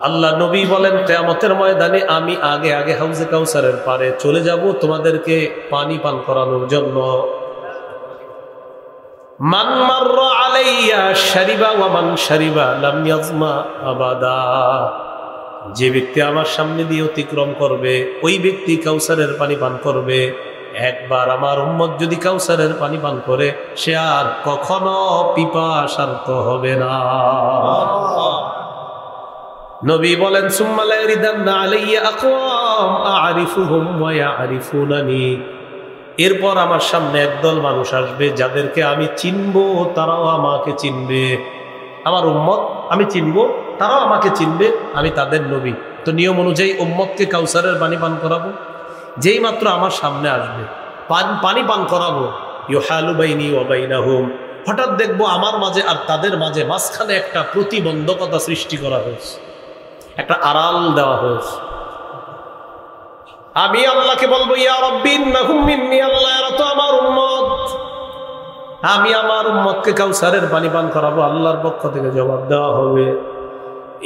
আল্লাহ নবী বলেন কিয়ামতের ময়দানে আমি আগে আগে হাউজে কাউসারের পারে চলে যাব তোমাদেরকে পানি পান করানোর জন্য। মান মাররা আলাইয়া শারিবা ওয়া মান শারিবা লাম ইয়াজমা আবাদা। যে ব্যক্তি আমার সামনে দিয়ে অতিক্রম করবে ওই ব্যক্তি কাউসারের পানি পান করবে। একবার আমার উম্মত যদি কাউসারের পানি পান করে সে আর কখনো পিপাসার্ত হবে না। নবী বলেন সুম্মা লা ইয়ারিদান্না আলাইয়া আকওয়াম আ'রিফুহুম ওয়া ইয়া'রিফুনানি। এরপর আমার সামনে একদল মানুষ আসবে যাদেরকে আমি চিনবো, তারাও আমাকে চিনবে। আমার উম্মত আমি চিনবো, তারাও আমাকে চিনবে, আমি তাদের নবী। তো নিয়ম অনুযায়ী উম্মতকে কাউসারের পানি পান করাবো। যেই মাত্র আমার সামনে আসবে পানি পান করাবো, ইউহালু বাইনি ওয়া বাইনাহুম, হঠাৎ দেখবো আমার মাঝে আর তাদের মাঝে মাঝখানে একটা প্রতিবন্ধকতা সৃষ্টি করা হয়েছে, একটা আড়াল দেওয়া হয়েছে। আমি আল্লাহকে বলবো ইয়া রাব্বি ইন্নাহুম মিন্নি, আল্লাহ এরা তো আমার উম্মত, আমি আমার উম্মতকে কাউসারের পানি পান করাবো, আল্লাহর পক্ষ থেকে জবাব দেওয়া হবে,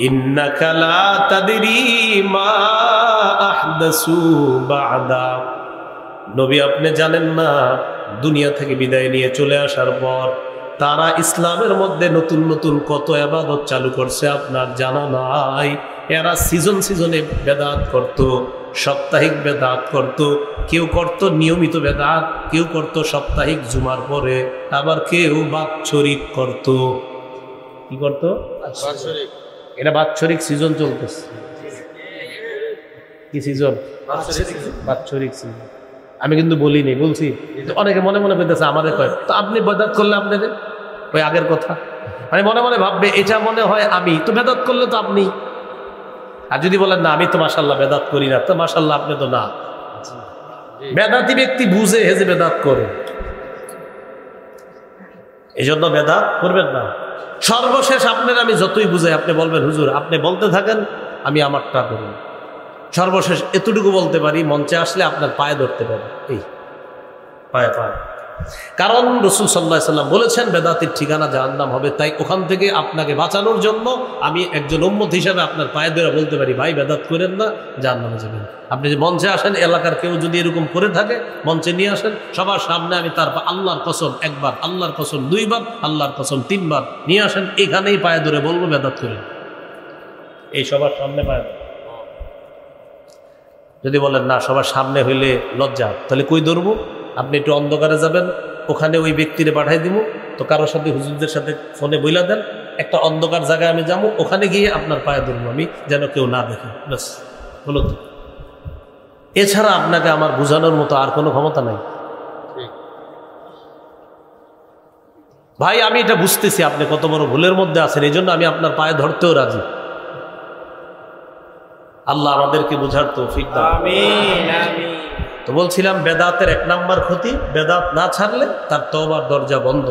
ইন্নাকা লা তাদরি মা আহদাসু বা'দা। নবী আপনি জানেন না, দুনিয়া থেকে বিদায় নিয়ে চলে আসার পর তারা ইসলামের মধ্যে নতুন নতুন কত ইবাদত চালু করছে আপনার জানা নাই। এরা সিজনে বেদাত করত, সাপ্তাহিক বেদাত করত, কেউ করত নিয়মিত বেদাত, কেউ করত সাপ্তাহিক জুমার পরে, আবার কেউ বাৎসরিক করত। কি করত? এটা বাৎসরিক সিজন চলতেছে। কি সিজন? বাৎসরিক সিজন। আমি কিন্তু বলিনি, বলছি। অনেকে মনে মনে পেতেছে আমাদের কয় তো আপনি বেদাত করলে আপনাদের ওই আগের কথা, মানে মনে মনে ভাববে এটা মনে হয় আমি তো বেদাত করলে তো আপনি। আর যদি বলেন না আমি তো মাশাআল্লাহ বেদাত করি না, তো মাশাআল্লাহ আপনি তো না। বেদাতি ব্যক্তি বুঝে হেজে বেদাত করে, এই জন্য বেদাত করবেন না। সর্বশেষ আপনার আমি যতই বুঝাই আপনি বলবেন হুজুর আপনি বলতে থাকেন আমি আমারটা করব। সর্বশেষ এতটুকু বলতে পারি, মঞ্চে আসলে আপনার পায়ে ধরতে পারি, এই পায়ে পায়ে। কারণ রাসূল সাল্লাল্লাহু আলাইহি ওয়াসাল্লাম বলেছেন বেদাতের ঠিকানা জাহান্নাম হবে। তাই ওখান থেকে আপনাকে বাঁচানোর জন্য আমি একজন উম্মত হিসাবে আপনার পায়ে ধরে বলতে পারি ভাই বেদাত করেন না, জাহান্নামে যাবেন। আপনি যে মঞ্চে আসেন, এলাকার কেউ যদি এরকম করে থাকে মঞ্চে নিয়ে আসেন, সবার সামনে আমি তার আল্লাহর কসম একবার, আল্লাহর কসম দুইবার, আল্লাহর কসম তিনবার নিয়ে আসেন, এখানেই পায়ে ধরে বলবো বেদাত করেন। এই সবার সামনে পায়ে ধরে। যদি বলেন না সবার সামনে হইলে লজ্জা, তাহলে কই ধরবো? আপনি একটু অন্ধকারে যাবেন, ওখানে ওই ব্যক্তিরে পাঠাই দিব, তো কারোর সাথে হুজুরদের সাথে ফোনে বইলা দেন, একটা অন্ধকার জায়গায় আমি যাবো, ওখানে গিয়ে আপনার পায়ে ধরবো আমি, যেন কেউ না দেখে। ব্যাস হলো তো। এছাড়া আপনাকে আমার বোঝানোর মতো আর কোনো ক্ষমতা নাই। ভাই আমি এটা বুঝতেছি আপনি কত বড় ভুলের মধ্যে আছেন, এই জন্য আমি আপনার পায়ে ধরতেও রাজি। আল্লাহ আমাদেরকে বুঝার তৌফিক দান। আমিন আমিন। তো বলছিলাম বেদাতের 1 নাম্বার ক্ষতি, বেদাত না ছাড়লে তার তওবার দরজা বন্ধ।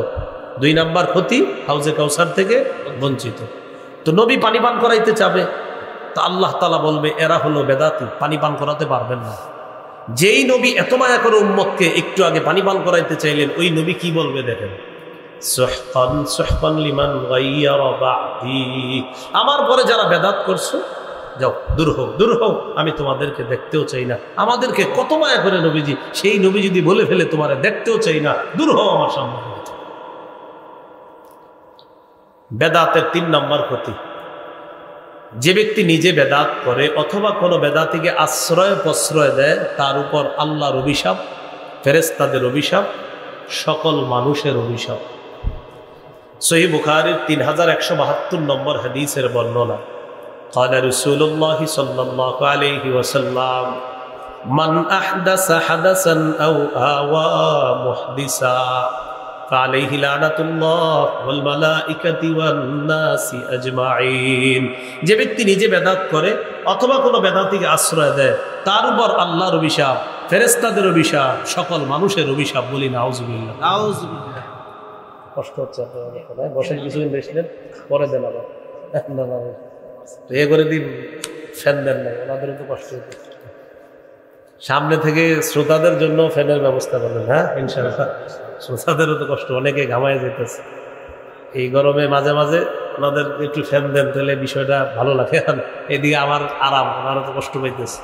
2 নাম্বার ক্ষতি, হাউজে কাউসার থেকে বঞ্চিত। তো নবী পানি পান করাইতে চাবে, তো আল্লাহ তাআলা বলবে এরা হলো বেদাতি, পানি পান করাতে পারবেন না। যেই নবী এত মায়া করে উম্মতকে একটু আগে পানি পান করাইতে চাইলেন, ওই নবী কি বলবে দেখেন, সুহকান সুহকান লিমান গায়্যারা বা'দি। আমার পরে যারা বেদাত করছো যাও, দূর হও দূর হও, আমি তোমাদেরকে দেখতেও চাই না। আমাদেরকে কত মায়া করে নবীজি, সেই নবী যদি বলে ফেলে তোমারে দেখতেও চাই না, দূর হও আমার সামনে। বেদাতের 3 নাম্বার ক্ষতি, যে ব্যক্তি নিজে বেদাত করে অথবা কোনো বেদাতিকে আশ্রয় প্রশ্রয় দেয়, তার উপর আল্লাহর অভিশাপ, ফেরেশতাদের অভিশাপ, সকল মানুষের অভিশাপ। সহিহ বুখারীর 3172 নম্বর হাদিসের বর্ণনা, قال رسول الله صلى الله عليه وسلم من أحدث حدثا أو آوى محدثا فعليه لعنة الله والملائكة والناس أجمعين। যে ব্যক্তি নিজে বেদাত করে অথবা কোনো বেদাতিকে আশ্রয় দেয়, তার উপর আল্লাহর অভিশাপ, ফেরেশতাদের অভিশাপ, সকল মানুষের অভিশাপ। বলি নাউজুবিল্লাহ। নাউজুবিল্লাহ। কষ্ট হচ্ছে আপনাদের, বসেন কিছুদিন রেস্ট নেন, পরে দেন আবার। না না তো এ করে দিন, ফ্যান দেন নাই, ওনাদেরও তো কষ্ট হচ্ছে। সামনে থেকে শ্রোতাদের জন্য ফ্যানের ব্যবস্থা করবেন। হ্যাঁ ইনশাআল্লাহ, শ্রোতাদেরও তো কষ্ট, অনেকে ঘামায় যেতেছে এই গরমে। মাঝে মাঝে ওনাদের একটু ফ্যান দেন, তাহলে বিষয়টা ভালো লাগে। এদিকে আমার আরাম, ওনারা তো কষ্ট পাইতেছে।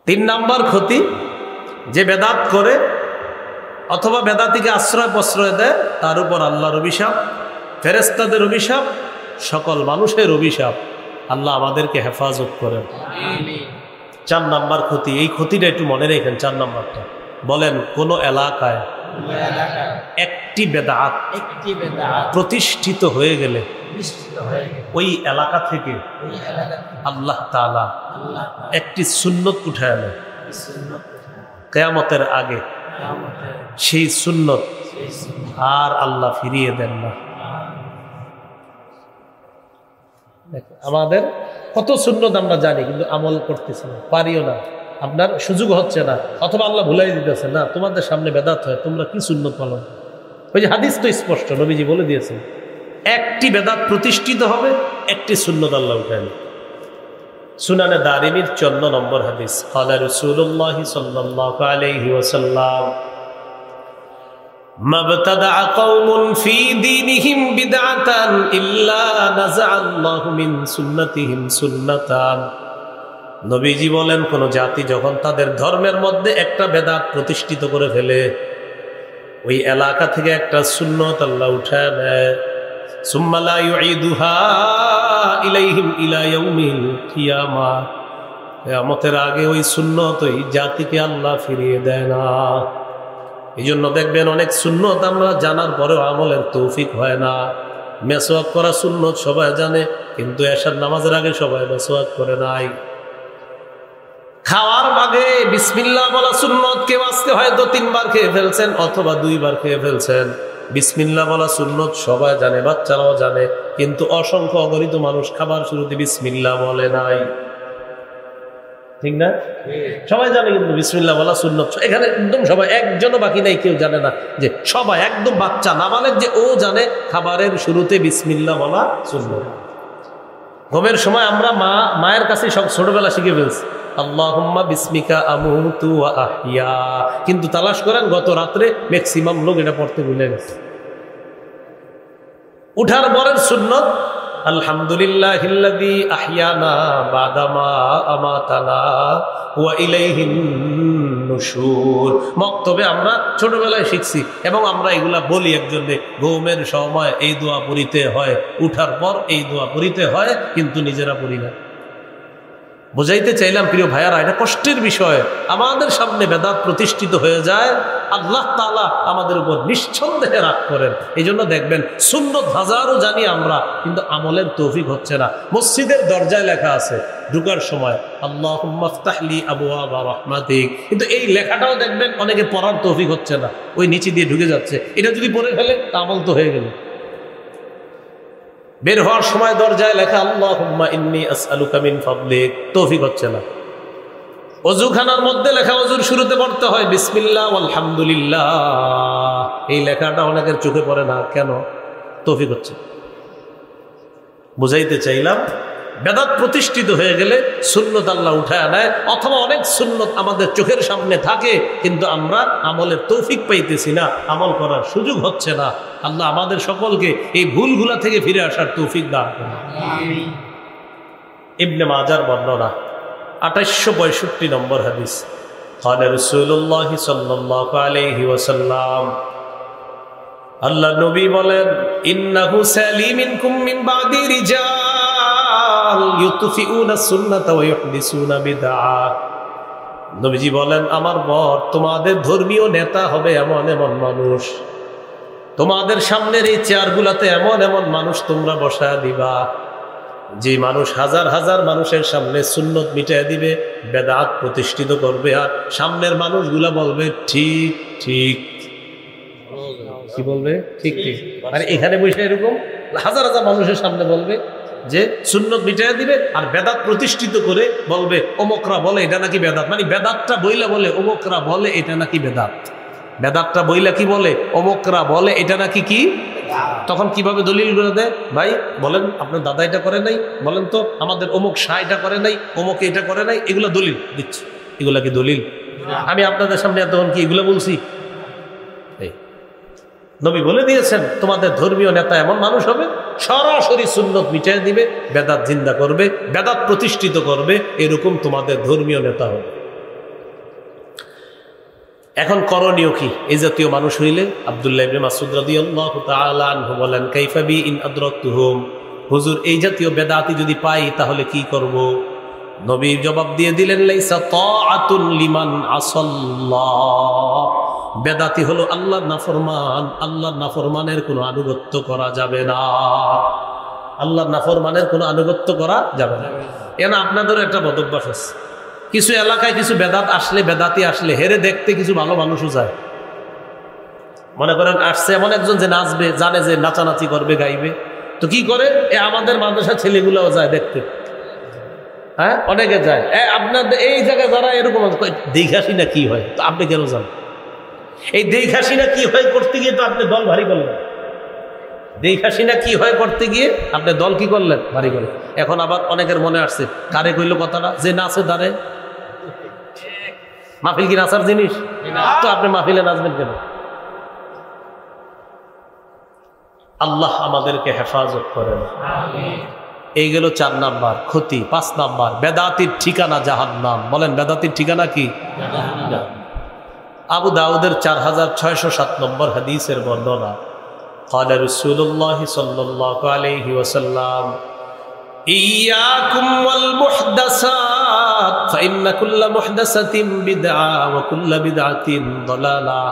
3 নাম্বার ক্ষতি, যে বেদাত করে অথবা বেদাতিকে আশ্রয় প্রশ্রয় দেয়, তার উপর আল্লাহর অভিশাপ, ফেরেশতাদের অভিশাপ, সকল মানুষের অভিশাপ। আল্লাহ আমাদেরকে হেফাজত করেন। 4 নাম্বার ক্ষতি, এই ক্ষতিটা একটু মনে রেখেন। 4 নাম্বারটা বলেন, কোন এলাকায় একটি বেদাত প্রতিষ্ঠিত হয়ে গেলে ওই এলাকা থেকে আল্লাহ তাআলা একটি সুন্নত উঠায় নেয় কিয়ামতের আগে, সেই সুন্নত আর আল্লাহ ফিরিয়ে দেন না। আমাদের কত সুন্নত আমরা জানি, কিন্তু আমল করতেছি না, পারিও না, আপনার সুযোগ হচ্ছে না, অথবা আল্লাহ ভুলাই দিতেছে না। তোমাদের সামনে বেদাত হয়, তোমরা কি সুন্নত পালন? ওই যে হাদিস তো স্পষ্ট, নবীজি বলে দিয়েছেন একটি বেদাত প্রতিষ্ঠিত হবে, একটি সুন্নত আল্লাহ উঠায়। সুনানে দারিমির 14 নম্বর হাদিস, ক্বালা রাসূলুল্লাহ সাল্লাল্লাহু আলাইহি ওয়াসাল্লাম মাবতাদা কওমুন ফি দীনিহিম বিদআতান ইল্লা নাযাআল্লাহু মিন সুন্নাতিহিম সুন্নাতান। নবীজি বলেন, কোন জাতি যখন তাদের ধর্মের মধ্যে একটা বেদাত প্রতিষ্ঠিত করে ফেলে, ওই এলাকা থেকে একটা সুন্নত আল্লাহ উঠায় নেয়। সুম্মা লা ইউঈদুহা ইলাইহিম ইলা ইয়াউমিল কিয়ামাহ, কিয়ামতের আগে ওই সুন্নত ওই জাতিকে আল্লাহ ফিরিয়ে দেয় না। এই জন্য দেখবেন অনেক সুন্নত আমরা জানার পরেও আমলের তৌফিক হয় না। মেসওয়াক করা সুন্নত সবাই জানে, কিন্তু এশার নামাজের আগে সবাই মেসওয়াক করে নাই। খাওয়ার আগে বিসমিল্লাহ বলা সুন্নত, কেউ আজকে হয়তো 3 বার খেয়ে ফেলছেন অথবা 2 বার খেয়ে ফেলছেন। বিসমিল্লাহ বলা সুন্নত সবাই জানে, বাচ্চারাও জানে, কিন্তু অসংখ্য অগণিত মানুষ খাবার শুরুতে বিসমিল্লাহ বলে নাই। ঠিক না? সবাই জানে কিন্তু বিসমিল্লাহ বলা সুন্নত। এখানে একদম সবাই, একজনও বাকি নাই কেউ জানে না যে সবাই একদম বাচ্চা নাবালেগ যে ও জানে খাবারের শুরুতে বিসমিল্লাহ বলা সুন্নত। ঘুমের সময় আমরা মায়ের কাছে সব ছোটবেলা শিখে ফেলছি, আল্লাহুম্মা বিসমিকা আমুতু ওয়া আহইয়া, কিন্তু তালাশ করেন গত রাত্রে ম্যাক্সিমাম লোক এটা পড়তে ভুলে গেছে। উঠার পরের সুন্নত আলহামদুলিল্লাহিল্লাযী আহইয়ানা বাদা মা আমাতানা ওয়া ইলাইহিন নুশুর। মক্তবে আমরা ছোটবেলায় শিখছি এবং আমরা এগুলা বলি একজনে, ঘুমের সময় এই দোয়া পড়িতে হয়, উঠার পর এই দোয়া পড়িতে হয়, কিন্তু নিজেরা পড়ি না। বুঝাইতে চাইলাম প্রিয় ভাইয়ারা, এটা কষ্টের বিষয়। আমাদের সামনে বেদাত প্রতিষ্ঠিত হয়ে যায়, আল্লাহ তাআলা আমাদের উপর নিঃসন্দেহে রাগ করেন। এই জন্য দেখবেন সুন্নত হাজারও জানি আমরা, কিন্তু আমলের তৌফিক হচ্ছে না। মসজিদের দরজায় লেখা আছে ঢুকার সময় আল্লাহুম্মা ইফতাহ লি আবওয়াবা রাহমাতিক, কিন্তু এই লেখাটাও দেখবেন অনেকে পড়ার তৌফিক হচ্ছে না, ওই নিচে দিয়ে ঢুকে যাচ্ছে। এটা যদি পড়ে ফেলে তা আমল তো হয়ে গেল। বের হওয়ার সময় দরজায় লেখা আল্লাহুম্মা ইন্নী আসআলুকা মিন ফাদলিক, তৌফিক হচ্ছে না। ওযুখানার মধ্যে লেখা ওযুর শুরুতে পড়তে হয় বিসমিল্লাহ আলহামদুলিল্লাহ, এই লেখাটা অনেকের চোখে পড়ে না, কেন? তৌফিক হচ্ছে। বুঝাইতে চাইলাম বেদাত প্রতিষ্ঠিত হয়ে গেলে সুন্নত আল্লাহ উঠায় নেয়, অথবা অনেক সুন্নত আমাদের চোখের সামনে থাকে কিন্তু আমরা আমলের তৌফিক পাইতেছি না, আমল করার সুযোগ হচ্ছে না। আল্লাহ আমাদের সকলকে এই ভুলগুলা থেকে ফিরে আসার তৌফিক দান করুন। ইবনে মাজার বর্ণনা 2865 নম্বর হাদিস, قال رسول الله صلى الله عليه وسلم, আল্লাহ নবী বলেন, ইন্নাহু সালিমিনকুম মিন বাদি রিজাল ইউতফিউনা সুন্নাতা ওয়া ইউহদিসুনা বিদআ। নবীজি বলেন, আমার পর তোমাদের ধর্মীয় নেতা হবে এমন এমন মানুষ, তোমাদের সামনের এই চেয়ারগুলাতে এমন এমন মানুষ তোমরা বসায় দিবা, যে মানুষ হাজার হাজার মানুষের সামনে সুন্নত মিটায় দিবে, বেদাত প্রতিষ্ঠিত করবে, আর সামনের মানুষগুলা বলবে ঠিক ঠিক। কি বলবে? ঠিক ঠিক। মানে এখানে বসে এরকম হাজার হাজার মানুষের সামনে বলবে যে সুন্নত মিটায় দিবে, আর বেদাত প্রতিষ্ঠিত করে বলবে অমুকরা বলে এটা নাকি বেদাত। মানে বেদাতটা বইলা বলে অমুকরা বলে এটা নাকি বেদাত, বেদাতটা বইলা কি বলে অমুকরা বলে এটা নাকি কি। তখন কিভাবে দলিল করে দেয়? ভাই বলেন আপনার দাদা এটা করে নাই, বলেন তো আমাদের অমুক শাহ এটা করে নাই, অমুক এটা করে নাই, এগুলো দলিল দিচ্ছে। এগুলা কি দলিল? আমি আপনাদের সামনে তখন কি এগুলো বলছি? নবী বলে দিয়েছেন তোমাদের ধর্মীয় নেতা এমন মানুষ হবে সরাসরি সুন্নত মিটাই দিবে, বেদাত জিন্দা করবে, বেদাত প্রতিষ্ঠিত করবে, এরকম তোমাদের ধর্মীয় নেতা হবে। এখন করণীয় কি এই জাতীয় মানুষ হইলে? আব্দুল্লাহ ইবনে মাসউদ রাদিয়াল্লাহু তাআলা আনহু বলেন, কাইফা বি ইন আদরাকতুহুম, হুজুর এই জাতীয় বেদাতি যদি পাই তাহলে কি করব? নবী জবাব দিয়ে দিলেন, লাইসা তাআতুন লিমান আসাল্লাহ, বেদাতি হলো আল্লাহর নাফরমান, আল্লাহর নাফরমানের কোনো আনুগত্য করা যাবে না, আল্লাহর নাফরমানের কোনো আনুগত্য করা যাবে না। এনা আপনাদেরও একটা বদভ্যাস আছে, কিছু এলাকায় কিছু বেদাত আসলে, বেদাতি আসলে হেরে দেখতে কিছু ভালো মানুষও যায়। মনে করেন আসছে এমন একজন যে নাচবে, জানে যে নাচানাচি করবে, গাইবে, তো কি করে আমাদের মাদ্রাসার ছেলেগুলোও যায় দেখতে। হ্যাঁ, অনেকে যায়। আপনাদের এই জায়গায় যারা এরকম দেখাসি না কি হয়, তো আপনি কেন যান? এই দেখাসি না কি হয় করতে গিয়ে তো আপনি দল ভারী করলেন, দেখাসি না কি হয় করতে গিয়ে আপনি দল কি করলেন? ভারী করলেন। এখন আবার অনেকের মনে আসছে, কারে কইল কথাটা, যে নাচে দাঁড়ে। মাহফিল কি নাচার জিনিস? তো আপনি মাহফিলে নাচবেন কেন? আল্লাহ আমাদেরকে হেফাজত করেন। এই গেল 4 নাম্বার ক্ষতি। 5 নাম্বার বেদাতির ঠিকানা জাহান্নাম। বলেন বেদাতির ঠিকানা কি? আবু দাউদের 4607 নম্বর হাদিসের বর্ণনা। قال رسول الله صلى الله عليه وسلم إياكم والمحدثات فإن كل محدثة بدعة وكل بدعة ضلالة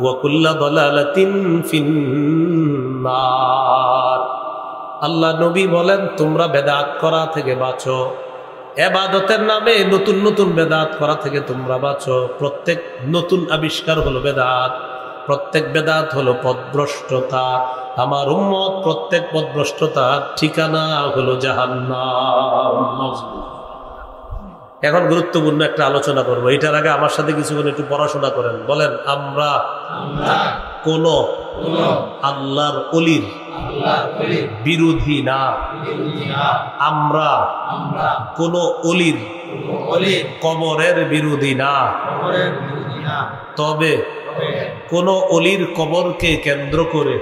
وكل ضلالة في النار। আল্লাহ নবী বলেন তোমরা বেদাত করা থেকে বাঁচো, ইবাদতের নামে নতুন নতুন বেদাত করা থেকে তোমরা বাঁচো। প্রত্যেক নতুন আবিষ্কার হলো বেদাত, প্রত্যেক বেদাত হলো পথভ্রষ্টতা। আমার উম্মত প্রত্যেক পথভ্রষ্টতার ঠিকানা হলো জাহান্নাম। এখন গুরুত্বপূর্ণ একটা আলোচনা করব। এটার আগে আমার সাথে কিছুক্ষণ একটু পড়াশোনা করেন। বলেন আমরা কোন আল্লাহর ওলির বিরোধী না। আমরা কোন ওলির কবরের বিরোধী না। তবে কোন অলির কবরকে কেন্দ্র করে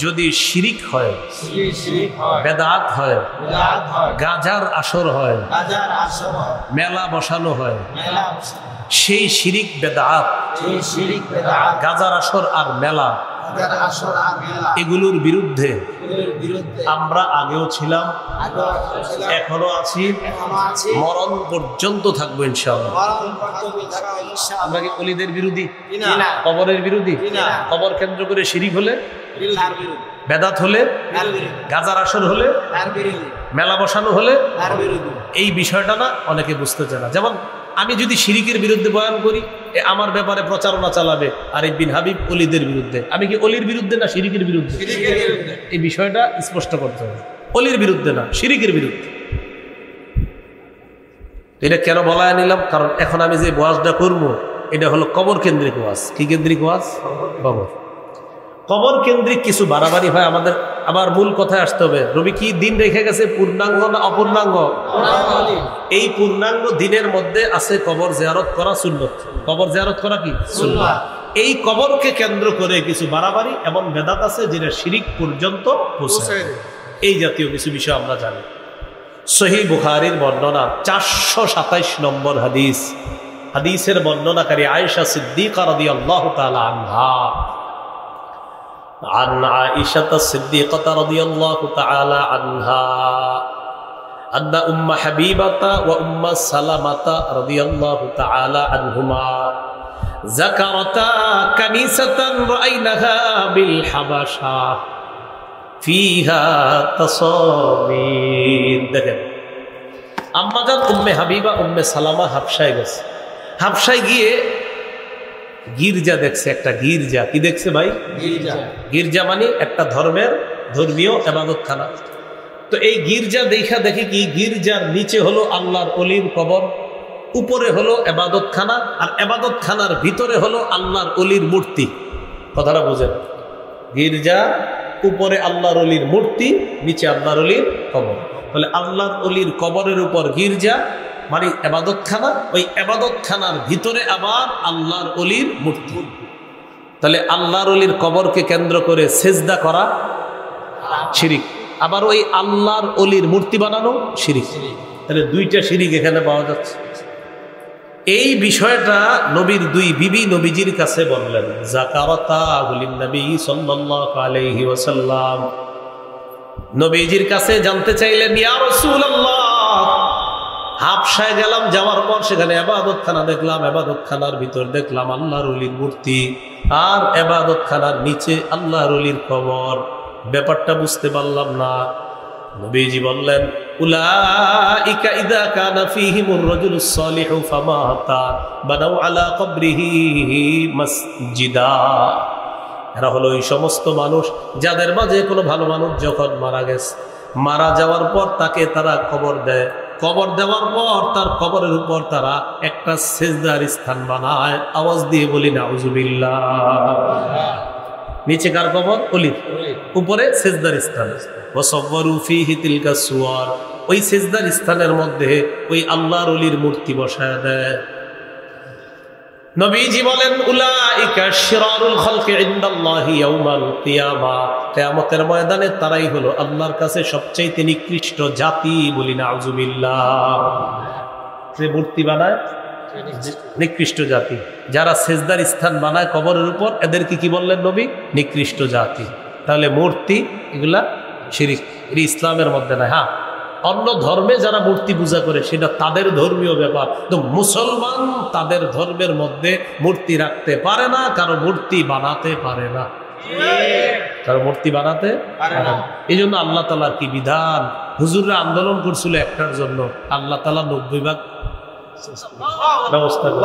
যদি শিরিক হয়, বেদাত হয়, গাজার আসর হয়, মেলা বসানো হয়, সেই শিরিক বেদাত, গাজার আসর আর মেলা, এগুলোর বিরুদ্ধে আমরা আগেও ছিলাম, এখনো আছি, মরণ পর্যন্ত থাকবো ইনশাআল্লাহ। আমরা কি অলিদের বিরোধী? কবরের বিরোধী? কবর কেন্দ্র করে শিরিক হলে, বেদাত হলে, গাজার আসর হলে, মেলা বসানো হলে, এই বিষয়টা না অনেকে বুঝতে চায় না। যেমন আমি যদি শিরিকের বিরুদ্ধে বয়ান করি, আমার ব্যাপারে প্রচারণা চালাবে আরিফ বিন হাবিব অলিদের বিরুদ্ধে। আমি কি অলির বিরুদ্ধে না শিরিকের বিরুদ্ধে? এই বিষয়টা স্পষ্ট করতে হবে। অলির বিরুদ্ধে না, শিরিকের বিরুদ্ধে। এটা কেন বলা নিলাম? কারণ এখন আমি যে ওয়াজটা করবো এটা হলো কবর কেন্দ্রিক ওয়াজ। কি কেন্দ্রিক ওয়াজ? কবর। কবর কেন্দ্রিক কিছু বাড়াবাড়ি হয় আমাদের। আবার মূল কথায় আসতে হবে। রবি কি দিন রেখে গেছে, পূর্ণাঙ্গ না অপূর্ণাঙ্গ? এই পূর্ণাঙ্গ দিনের মধ্যে আছে কবর জিয়ারত করা সুন্নত। কবর জিয়ারত করা কি সুন্নাত। এই কবরকে কেন্দ্র করে কিছু বাড়াবাড়ি এবং বেদাত আছে যেটা শিরিক পর্যন্ত পৌঁছায়। এই জাতীয় কিছু বিষয় আমরা জানি। সহিহ বুখারীর বর্ণনা 427 নম্বর হাদিস। হাদিসের বর্ণনাকারী আয়েশা সিদ্দিকা রাদিয়াল্লাহু তাআলা আনহা। عن عائشة الصديقة رضي الله تعالى عنها أن أم حبيبة وأم سلمة رضي الله تعالى عنهما ذكرتا كنيسة رأيناها بالحبشة فيها تصامير। দেখেন আম্মা জান উম্মে হাবিবা উম্মে সালামা হাবশায় গেছে। হাবশায় গিয়ে গির্জা দেখছে। একটা গির্জা। কি দেখছে ভাই? গির্জা মানে একটা ধর্মীয় ইবাদতখানা। তো এই গির্জা দেখা দেখে কি গির্জার নিচে হলো আল্লাহর ওলির কবর, উপরে হলো ইবাদতখানা, আর ইবাদতখানার ভিতরে হলো আল্লাহর ওলির মূর্তি। কথাটা বুঝেন? গির্জা উপরে আল্লাহর ওলির মূর্তি, নিচে আল্লাহর ওলির কবর। তাহলে আল্লাহর ওলির কবরের উপর গির্জা মানে ইবাদতখানা, ওই ইবাদতখানার ভিতরে আবার আল্লাহর ওলির মূর্তি। তাহলে আল্লাহর ওলির কবরকে কেন্দ্র করে সেজদা করা শিরিক, আবার ওই আল্লাহর ওলির মূর্তি বানানো শিরিক। তাহলে দুইটা শিরিক এখানে পাওয়া যাচ্ছে। এই বিষয়টা নবীর দুই বিবি নবীজির কাছে বললেন। যাকারাতা লিন নবী সাল্লাল্লাহু আলাইহি ওয়াসাল্লাম। নবীজির কাছে জানতে চাইলেন, ইয়া রাসূলুল্লাহ, হাবশায় গেলাম, যাওয়ার পর সেখানে ইবাদতখানা দেখলাম, ইবাদতখানার ভিতর দেখলাম আল্লাহর ওলির মূর্তি, আর ইবাদতখানার নিচে আল্লাহর ওলির কবর। ব্যাপারটা বুঝতে পারলাম না। নবীজি বললেন, উলাইকা ইযা কানা ফীহিমুর রাজুলুস সালিহু ফামাতা বানাউ আলা কবরিহি মসজিদা। এরা হলো ওই সমস্ত মানুষ যাদের মাঝে কোনো ভালো মানুষ যখন মারা গেছে, মারা যাওয়ার পর তাকে তারা কবর দেয়। কবর দেওয়ার পর তার কবরের উপর তারা একটা সেজদার স্থান বানায়। আওয়াজ দিয়ে বলি নাউজুবিল্লাহ। নিচে কার কবর? ওলির। উপরে সেজদার স্থান। ওয়াসাওয়ারু ফীহি তিলকা সুওয়ার। ওই সেজদার স্থানের মধ্যে ওই আল্লাহর ওলির মূর্তি বসায় দেয়। নবীজি বলেন উলাইকা শিরারুল খালকি ইনদাল্লাহি ইয়াউমাল কিয়ামা, কিয়ামতের ময়দানে তারাই হলো আল্লাহর কাছে সবচেয়ে নিকৃষ্ট জাতি। বলি নাউজুবিল্লাহ। যে মূর্তি বানায় নিকৃষ্ট জাতি, যারা সেজদার স্থান বানায় কবরের উপর, এদেরকে কি বললেন নবী? নিকৃষ্ট জাতি। তাহলে মূর্তি এগুলা শিরিক, এটি ইসলামের মধ্যে নাই। হ্যাঁ, অন্য ধর্মে যারা মূর্তি পূজা করে সেটা তাদের ধর্মীয় ব্যাপার, তো মুসলমান তাদের ধর্মের মধ্যে মূর্তি রাখতে পারে না, কারো মূর্তি বানাতে পারে না, কারো মূর্তি বানাতে পারে না। এই জন্য আল্লাহ তাআলার কি বিধান, হুজুররা আন্দোলন করছিল একটার জন্য, আল্লাহ তাআলা 90 ভাগ ব্যবস্থা করে,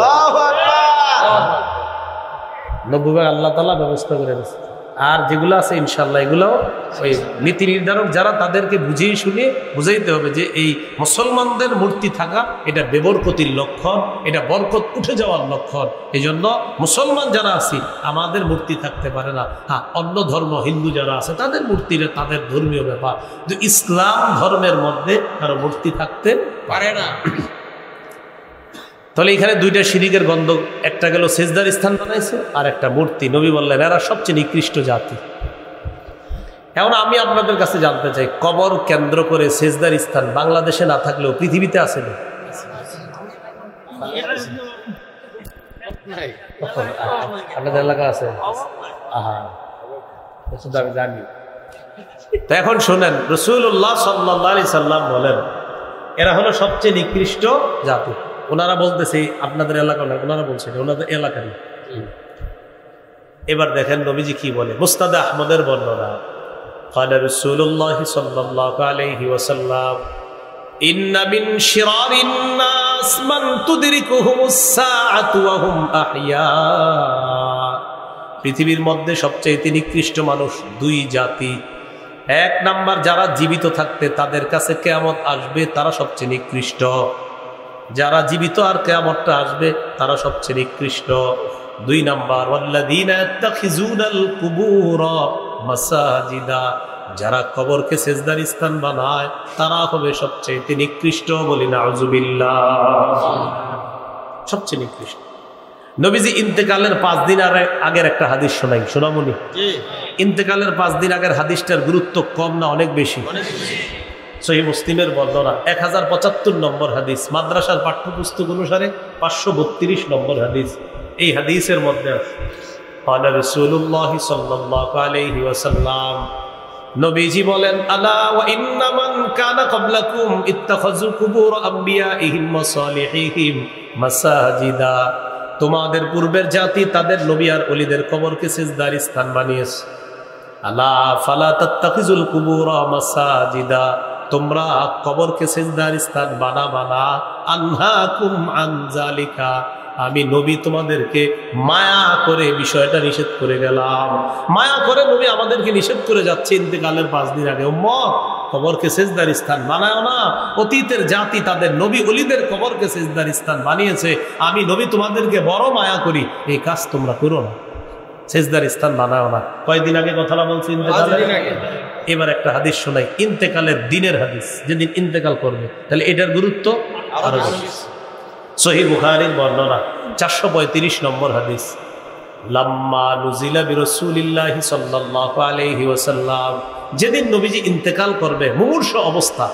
90 ভাগ আল্লাহ তাআলা ব্যবস্থা করে দিয়েছে। আর যেগুলো আছে ইনশাল্লাহ এগুলোও ওই নীতি নির্ধারক যারা, তাদেরকে বুঝিয়ে শুনিয়ে বুঝাইতে হবে যে এই মুসলমানদের মূর্তি থাকা এটা বেবরকতির লক্ষণ, এটা বরকত উঠে যাওয়ার লক্ষণ। এই জন্য মুসলমান যারা আছি আমাদের মূর্তি থাকতে পারে না। হ্যাঁ, অন্য ধর্ম হিন্দু যারা আছে তাদের মূর্তিটা তাদের ধর্মীয় ব্যাপার, কিন্তু ইসলাম ধর্মের মধ্যে কারো মূর্তি থাকতে পারে না। তাহলে এখানে দুইটা শিরিকের গন্ধ, একটা গেল সেজদার স্থান বানাইছে, আর একটা মূর্তি। নবী বললেন এরা সবচেয়ে নিকৃষ্ট জাতি। এখন আমি আপনাদের কাছে জানতে চাই, কবর কেন্দ্র করে সেজদার স্থান বাংলাদেশে না থাকলেও পৃথিবীতে আছে না? আপনাদের এলাকা আছে? আমি জানি। তো এখন শোনেন, রাসূলুল্লাহ সাল্লাল্লাহু আলাইহি সাল্লাম বলেন এরা হলো সবচেয়ে নিকৃষ্ট জাতি। ওনারা বলতেছে আপনাদের এলাকা না, ওনারা বলছে ওনাদের এলাকারই। এবার দেখেন নবীজি কি বলে, মুসনাদে আহমদের বর্ণনা, قال رسول الله صلى الله عليه وسلم إن من شرار الناس من تدركهم الساعة وهم أحياء। পৃথিবীর মধ্যে সবচেয়ে নিকৃষ্ট মানুষ দুই জাতি। এক নাম্বার, যারা জীবিত থাকতে তাদের কাছে কিয়ামত আসবে তারা সবচেয়ে নিকৃষ্ট। যারা জীবিত আর কিয়ামতটা আসবে তারা সবচেয়ে নিকৃষ্ট। দুই নাম্বার, ওয়াল্লাযীনা ইয়াত্তাখিযুনাল কুবুরা মাসাজিদা, যারা কবরকে সেজদার স্থান বানায় তারা হবে সবচেয়ে নিকৃষ্ট। বলি নাউজুবিল্লাহ, সবচেয়ে নিকৃষ্ট। নবীজি ইন্তেকালের 5 দিন আগের একটা হাদিস শোনাই, শোনামুনি। ইন্তেকালের 5 দিন আগের হাদিসটার গুরুত্ব কম না অনেক বেশি? সহিহ মুসলিমের বর্ণনা 1075 নম্বর হাদিস, মাদ্রাসার পাঠ্যপুস্তক অনুসারে 532 নম্বর হাদিস। এই হাদিসের মধ্যে আছে قال رسول الله صلى الله عليه وسلم, নবীজি বলেন আলা ওয়া ইন্না মান কানা ক্বাবলাকুম ইত্তাখাযু কুবুর আমবিয়াইহিম ওয়া সালিহিহিম মাসাজিদা, তোমাদের পূর্বের জাতি তাদের নবী আর ওলিদের কবরকে সিজদার স্থান বানিয়েছে। আলা ফালা তাত্তাখিজুল কুবুরা মাসাজিদা, তোমরা কবরকে সিজদার স্থান বানাবা না। আনহাকুম আন যালিকা, আমি নবী তোমাদেরকে মায়া করে বিষয়টা নিষেধ করে গেলাম। মায়া করে নবী আমাদেরকে নিষেধ করে যাচ্ছে ইন্তেকালের 5 দিন আগে, উম্মত কবরকে সিজদার স্থান বানায় না। অতীতের জাতি তাদের নবী ওলিদের কবরকে সিজদার স্থান বানিয়েছে, আমি নবী তোমাদেরকে বড় মায়া করি, এই কাজ তোমরা করো না, সিজদার স্থান বানায় না। কয়দিন আগে কথাটা বলছি? ইন্তেকালের আগে। এবার একটা হাদিস শোনাই, ইন্তেকালের দিনের হাদিস, যেদিন ইন্তেকাল করবে, তাহলে এটার গুরুত্ব আরো বেশি। সহিহ বুখারীর বর্ণনা 435 নম্বর হাদিস, লাম্মা নুজিলা বিরাসূলিল্লাহি সাল্লাল্লাহু আলাইহি ওয়াসাল্লাম, যেদিন নবীজি ইন্তেকাল করবে মুমূর্ষু অবস্থা,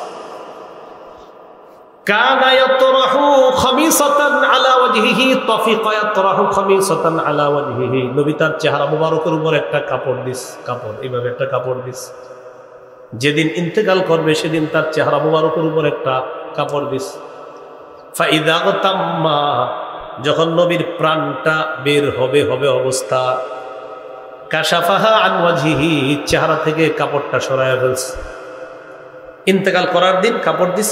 কানা ইয়াতরাহু খামিসাতান আলা ওয়াজহিহি, তাফিকা ইয়াতরাহু খামিসাতান আলা ওয়াজহিহি, নবী তার চেহারা মুবারকের উপর একটা কাপড় দিস, কাপড় এইভাবে একটা কাপড় দিস। যেদিন ইন্তেকাল করবে সেদিন তার চেহারা মুবারকের উপর একটা কাপড় দিস। ফাইদা তাম্মা, যখন নবীর প্রাণটা বের হবে অবস্থা, কাশাফাহা আন ওয়াজহিহি, চেহারা থেকে কাপড়টা সরায় ফেলছে। ইন্তেকাল করার দিন কাপড় দিস,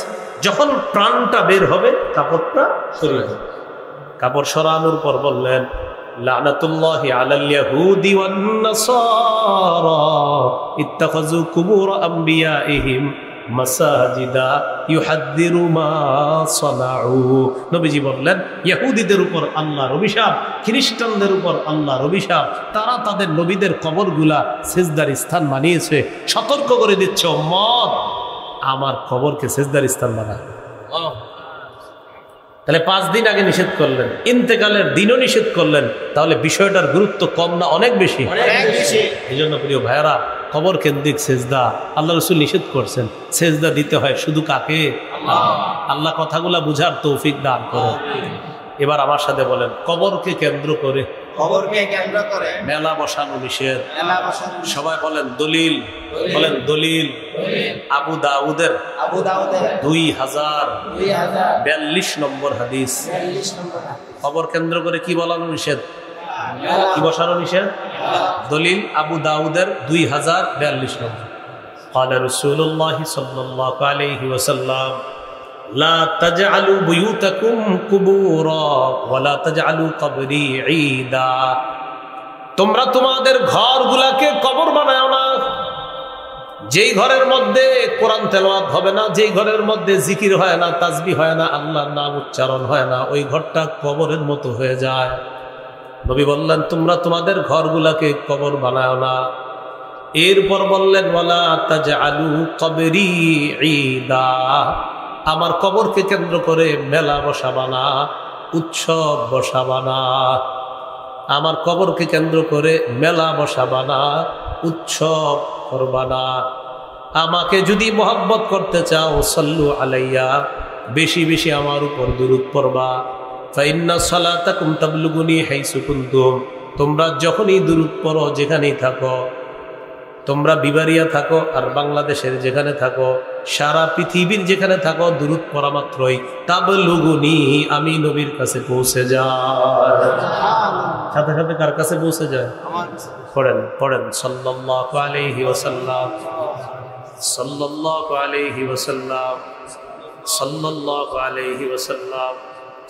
যখন প্রাণটা বের হবে কাপড়টা সরিয়ে দেবে। কাপড় সরানোর পর বললেন লানাতুল্লাহি আলাল ইয়াহুদি ওয়ান নাসারা ইত্তাখাযু কুবুর আমবিয়াইহিম মাসাজিদা ইউহাদ্দিরু মা সানাউ। নবীজি বললেন ইহুদিদের উপর আল্লাহর অভিশাপ, খ্রিস্টানদের উপর আল্লাহর অভিশাপ, তারা তাদের নবীদের কবরগুলা সিজদার স্থান বানিয়েছে। সতর্ক করে দিচ্ছে উম্মত, আমার কবরকে সিজদার স্থান বানায়। তাহলে 5 দিন আগে নিষেধ করলেন, ইন্তেকালের দিনও নিষেধ করলেন, তাহলে বিষয়টার গুরুত্ব কম না অনেক বেশি? এই জন্য প্রিয় ভাইয়েরা, কবর কেন্দ্রিক সেজদা আল্লাহ রাসূল নিষেধ করছেন। সেজদা দিতে হয় শুধু কাকে? আল্লাহ কথাগুলা বুঝার তৌফিক দান করেন। এবার আমার সাথে বলেন, কবরকে কেন্দ্র করে মেলা বসানো নিষেধ। সবাই বলেন দলিল, বলেন দলিল। আবু দাউদের 2042 নম্বর হাদিস। কবর কেন্দ্র করে কি বলানো নিষেধ? কি বসানো নিষেধ? দলিল আবু দাউদের 2042 নম্বর। قال رسول الله صلى الله عليه وسلم لا تجعلوا بيوتكم قبورا ولا تجعلوا قبري عيدا। তোমরা তোমাদের ঘরগুলাকে কবর বানাও না। যেই ঘরের মধ্যে কোরআন তেলাওয়াত হবে না, যেই ঘরের মধ্যে জিকির হয় না, তাসবিহ হয় না, আল্লাহর নাম উচ্চারণ হয় না, ওই ঘরটা কবরের মতো হয়ে যায়। নবী বললেন তোমরা তোমাদের ঘরগুলাকে কবর বানাও না। এরপর বললেন ওয়ালা তাজআলু কবরি ঈদা, আমার কবরকে কেন্দ্র করে মেলা বসাবা না, উৎসব বসাবা না। আমার কবরকে কেন্দ্র করে মেলা বসাবা না, উৎসব করবা না। আমাকে যদি মহব্বত করতে চাও সাল্লু আলাইয়া, বেশি বেশি আমার উপর দুরূদ পড়বা। ফাইন্না সালাতাকুম তাবলুগুনি হাইসু কুনতুম, তোমরা যখনই দুরূদ পড়ো যেখানেই থাকো, তোমরা বিবারিয়া থাকো আর বাংলাদেশের যেখানে থাকো, সারা পৃথিবীর যেখানে থাকো, দুরূদ পড়া মাত্রই তাবলুগুনি, আমি নবীর কাছে পৌঁছে যায়। সাথে সাথে কার কাছে পৌঁছে যায়? পড়েন পড়েন সাল্লাল্লাহু আলাইহি ওয়াসাল্লাম, সাল্লাল্লাহু আলাইহি ওয়াসাল্লাম, সাল্লাল্লাহু আলাইহি ওয়াসাল্লাম,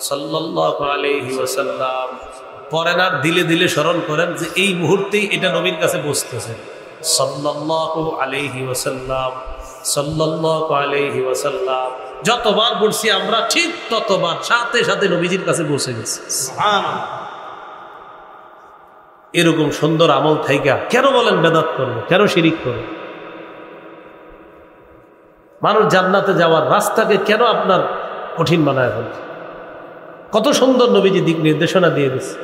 সাল্লাল্লাহু আলাইহি ওয়াসাল্লাম। পড়েন আর দিলে দিলে স্মরণ করেন যে এই মুহূর্তেই এটা নবীর কাছে পৌঁছতেছে। সাল্লাল্লাহু আলাইহি ওয়াসাল্লাম, সাল্লাল্লাহু আলাইহি ওয়াসাল্লাম। যতবার পড়ছি আমরা ঠিক ততবার সাথে সাথে নবীজির কাছে পৌঁছে গেছি। সুবহানাল্লাহ। এরকম সুন্দর আমল থাইকা কেন বলেন বেদাত করবো, কেন শিরিক করবো? মানুষ জান্নাতে যাওয়ার রাস্তাকে কেন আপনার কঠিন বানায় ফেলছে? কত সুন্দর নবীজি দিক নির্দেশনা দিয়ে দিচ্ছে।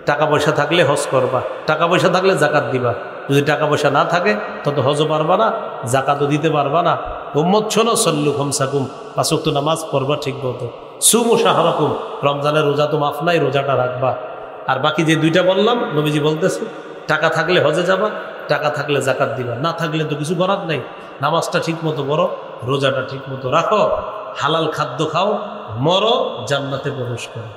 টাকা পয়সা থাকলে হজ করবা, টাকা পয়সা থাকলে জাকাত দিবা। যদি টাকা পয়সা না থাকে তত হজও পারবা না, জাকাতও দিতে পারবা না। উম্মত শোনো, সল্লু খামসাকুম, 5 ওয়াক্ত নামাজ পড়বা ঠিক মতো। সুমু শাহরাকুম, রমজানের রোজা তো মাফ নাই, রোজাটা রাখবা। আর বাকি যে 2টা বললাম নবীজি বলতেছে, টাকা থাকলে হজে যাবা, টাকা থাকলে জাকাত দিবা, না থাকলে তো কিছু করার নেই। নামাজটা ঠিক মতো পড়ো, রোজাটা ঠিক মতো রাখো, হালাল খাদ্য খাও, মরো, জান্নাতে প্রবেশ করো।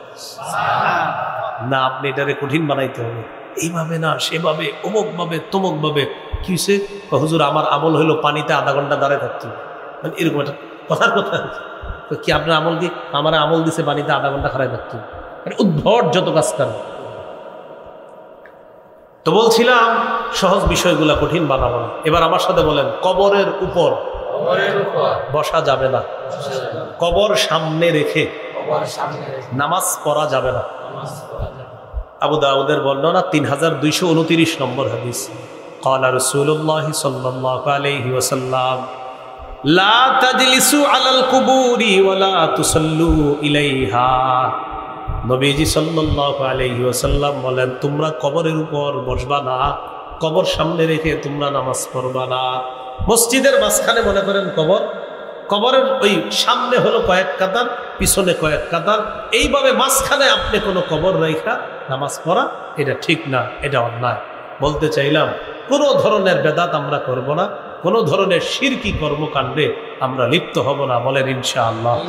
না, আপনি এটারে কঠিন বানাইতে হবে, এইভাবে না সেভাবে, অমুক ভাবে তমুক ভাবে। কি হয়েছে? হুজুর আমার আমল হইলো পানিতে আধা ঘন্টা দাঁড়ায় থাকতে হবে, মানে এরকম একটা কথার কথা। কি আপনার আমল কি? আমার আমল দিছে পানিতে আধা ঘন্টা খাড়ায় থাকতে হবে, মানে উদ্ভট যত কাজ করেন। তো বলছিলাম সহজ বিষয়গুলা কঠিন বানাবো না। এবার আমার সাথে বলেন, কবরের উপর বসা যাবে না, কবর সামনে রেখে নামাজ পড়া যাবে না। আবু দাউদের বর্ণনা 3229 নম্বর হাদিস। ক্বালা রাসূলুল্লাহ সাল্লাল্লাহু আলাইহি ওয়াসাল্লাম লা তাজলিসু আলাল কুবুরি ওয়া লা তুসাল্লু ইলাইহা। নবীজি সাল্লাল্লাহু আলাইহি ওয়াসাল্লাম বলেন, তোমরা কবরের উপর বসবা না, কবর সামনে রেখে তোমরা নামাজ পড়বা না। মসজিদের মাঝখানে মনে করেন কবর, কবরের ওই সামনে হলো কয়েক কাতার, পিছনে কয়েক কাতার, এইভাবে মাঝখানে আপনি কোনো কবর রেখা নামাজ পড়া এটা ঠিক না, এটা অন্যায়। বলতে চাইলাম কোনো ধরনের বেদাত আমরা করব না, কোনো ধরনের শিরকি কর্মকাণ্ডে আমরা লিপ্ত হব না। বলেন ইনশাআল্লাহ।